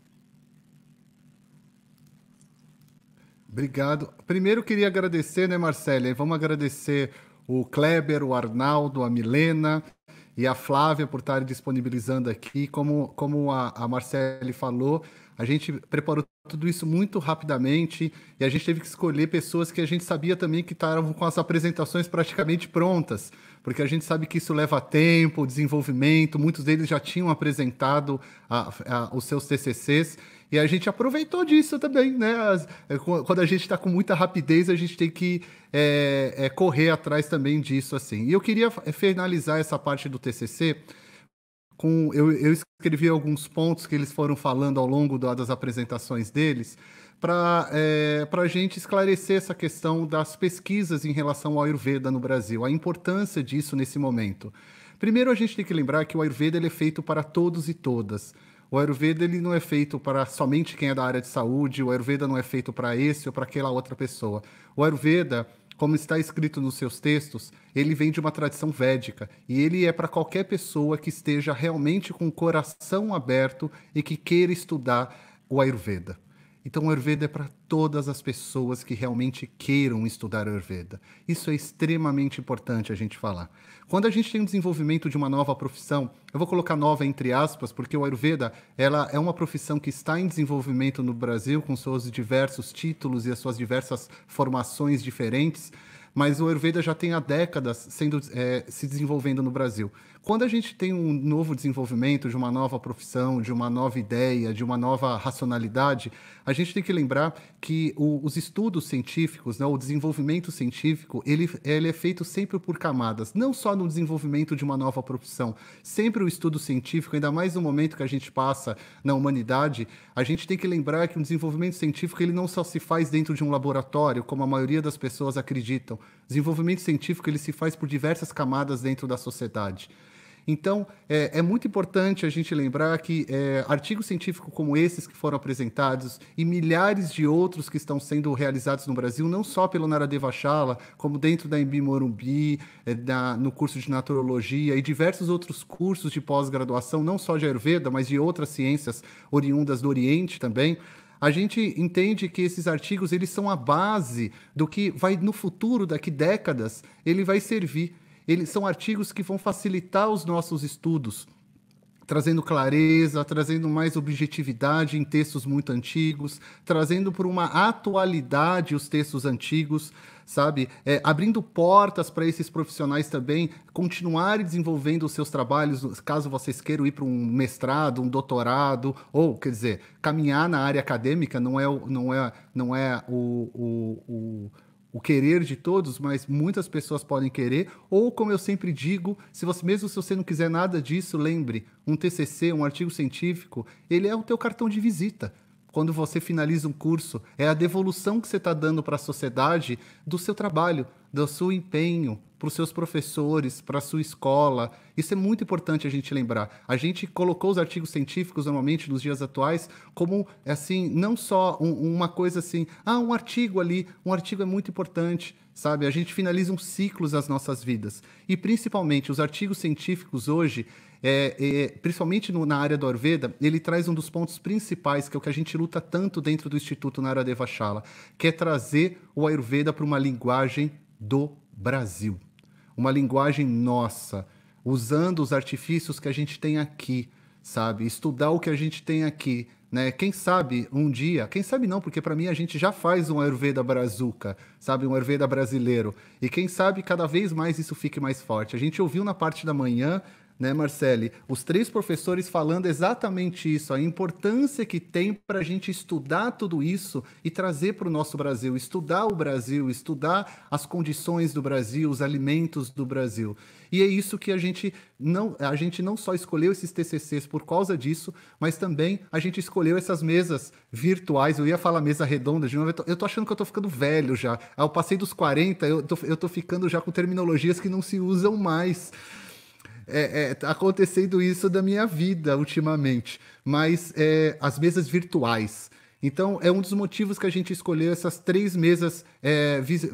Obrigado. Primeiro queria agradecer, né, Marcele? Vamos agradecer o Kleber, o Arnaldo, a Milena e a Flávia por estarem disponibilizando aqui. Como a Marcele falou, a gente preparou tudo isso muito rapidamente e a gente teve que escolher pessoas que a gente sabia também que estavam com as apresentações praticamente prontas, porque a gente sabe que isso leva tempo, desenvolvimento, muitos deles já tinham apresentado os seus TCCs, e a gente aproveitou disso também, né? Quando a gente está com muita rapidez, a gente tem que correr atrás também disso, assim. E eu queria finalizar essa parte do TCC com... Eu escrevi alguns pontos que eles foram falando ao longo das apresentações deles, para a gente esclarecer essa questão das pesquisas em relação ao Ayurveda no Brasil, a importância disso nesse momento. Primeiro, a gente tem que lembrar que o Ayurveda ele é feito para todos e todas. O Ayurveda ele não é feito para somente quem é da área de saúde, o Ayurveda não é feito para esse ou para aquela outra pessoa. O Ayurveda, como está escrito nos seus textos, ele vem de uma tradição védica, e ele é para qualquer pessoa que esteja realmente com o coração aberto e que queira estudar o Ayurveda. Então, o Ayurveda é para todas as pessoas que realmente queiram estudar Ayurveda. Isso é extremamente importante a gente falar. Quando a gente tem um desenvolvimento de uma nova profissão, eu vou colocar nova entre aspas, porque o Ayurveda ela é uma profissão que está em desenvolvimento no Brasil, com seus diversos títulos e as suas diversas formações diferentes, mas o Ayurveda já tem há décadas se desenvolvendo no Brasil. Quando a gente tem um novo desenvolvimento de uma nova profissão, de uma nova ideia, de uma nova racionalidade, a gente tem que lembrar que os estudos científicos, né, o desenvolvimento científico, ele é feito sempre por camadas, não só no desenvolvimento de uma nova profissão. Sempre o estudo científico, ainda mais no momento que a gente passa na humanidade, a gente tem que lembrar que o desenvolvimento científico ele não só se faz dentro de um laboratório, como a maioria das pessoas acreditam. O desenvolvimento científico ele se faz por diversas camadas dentro da sociedade. Então, é muito importante a gente lembrar que artigos científicos como esses que foram apresentados e milhares de outros que estão sendo realizados no Brasil, não só pelo Naradeva Shala, como dentro da Embi Morumbi, no curso de Naturologia e diversos outros cursos de pós-graduação, não só de Ayurveda, mas de outras ciências oriundas do Oriente também, a gente entende que esses artigos eles são a base do que vai, no futuro, daqui décadas, ele vai servir. Eles são artigos que vão facilitar os nossos estudos, trazendo clareza, trazendo mais objetividade em textos muito antigos, trazendo por uma atualidade os textos antigos, sabe? Abrindo portas para esses profissionais também continuarem desenvolvendo os seus trabalhos, caso vocês queiram ir para um mestrado, um doutorado, ou, quer dizer, caminhar na área acadêmica não é o querer de todos, mas muitas pessoas podem querer, ou como eu sempre digo, mesmo se você não quiser nada disso, lembre, um TCC, um artigo científico, ele é o teu cartão de visita. Quando você finaliza um curso, é a devolução que você está dando para a sociedade do seu trabalho, do seu empenho, para os seus professores, para a sua escola. Isso é muito importante a gente lembrar. A gente colocou os artigos científicos, normalmente, nos dias atuais, como, assim, não só uma coisa assim, um artigo ali, um artigo é muito importante, sabe? A gente finaliza um ciclo das nossas vidas. E, principalmente, os artigos científicos hoje, principalmente na área do Ayurveda, ele traz um dos pontos principais, que é o que a gente luta tanto dentro do Instituto Naradeva Shala, que é trazer o Ayurveda para uma linguagem do Brasil. Uma linguagem nossa, usando os artifícios que a gente tem aqui, sabe? Estudar o que a gente tem aqui, né? Quem sabe um dia, quem sabe não, porque para mim a gente já faz um Ayurveda brazuca, sabe? Um Ayurveda brasileiro. E quem sabe cada vez mais isso fique mais forte. A gente ouviu na parte da manhã, né, Marcele, os 3 professores falando exatamente isso, a importância que tem para a gente estudar tudo isso e trazer para o nosso Brasil, estudar as condições do Brasil, os alimentos do Brasil. E é isso que a gente não só escolheu esses TCCs por causa disso, mas também a gente escolheu essas mesas virtuais. Eu ia falar mesa redonda de novo, eu tô achando que eu tô ficando velho já. Eu passei dos 40, eu tô ficando já com terminologias que não se usam mais. Tá acontecendo isso da minha vida ultimamente, mas as mesas virtuais. Então, é um dos motivos que a gente escolheu essas 3 mesas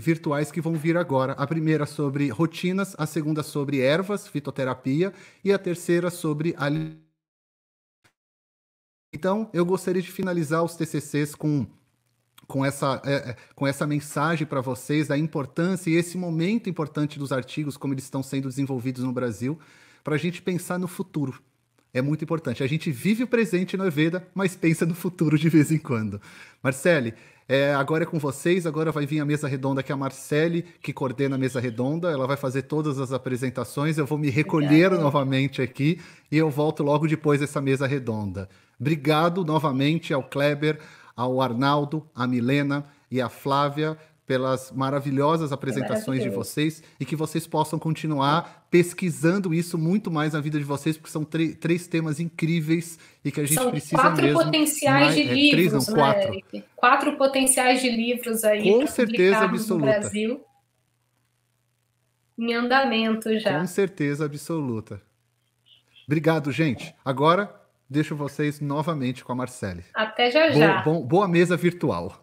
virtuais que vão vir agora. A primeira sobre rotinas, a segunda sobre ervas, fitoterapia, e a terceira sobre Então, eu gostaria de finalizar os TCCs com essa mensagem para vocês da importância e esse momento importante dos artigos, como eles estão sendo desenvolvidos no Brasil, para a gente pensar no futuro. É muito importante. A gente vive o presente no Ayurveda, mas pensa no futuro de vez em quando. Marcele, agora é com vocês, agora vai vir a mesa redonda, que é a Marcele, que coordena a mesa redonda, ela vai fazer todas as apresentações, eu vou me recolher novamente aqui e eu volto logo depois dessa mesa redonda. Obrigado novamente ao Kleber, ao Arnaldo, à Milena e à Flávia pelas maravilhosas apresentações de vocês e que vocês possam continuar pesquisando isso muito mais na vida de vocês, porque são 3 temas incríveis e que a gente precisa mesmo... São 4 potenciais de livros, 4. né, Eric? 4 potenciais de livros aí com certeza absoluta. No Brasil, em andamento já. Com certeza absoluta. Obrigado, gente. Agora, deixo vocês novamente com a Marcele. Até já. Boa mesa virtual.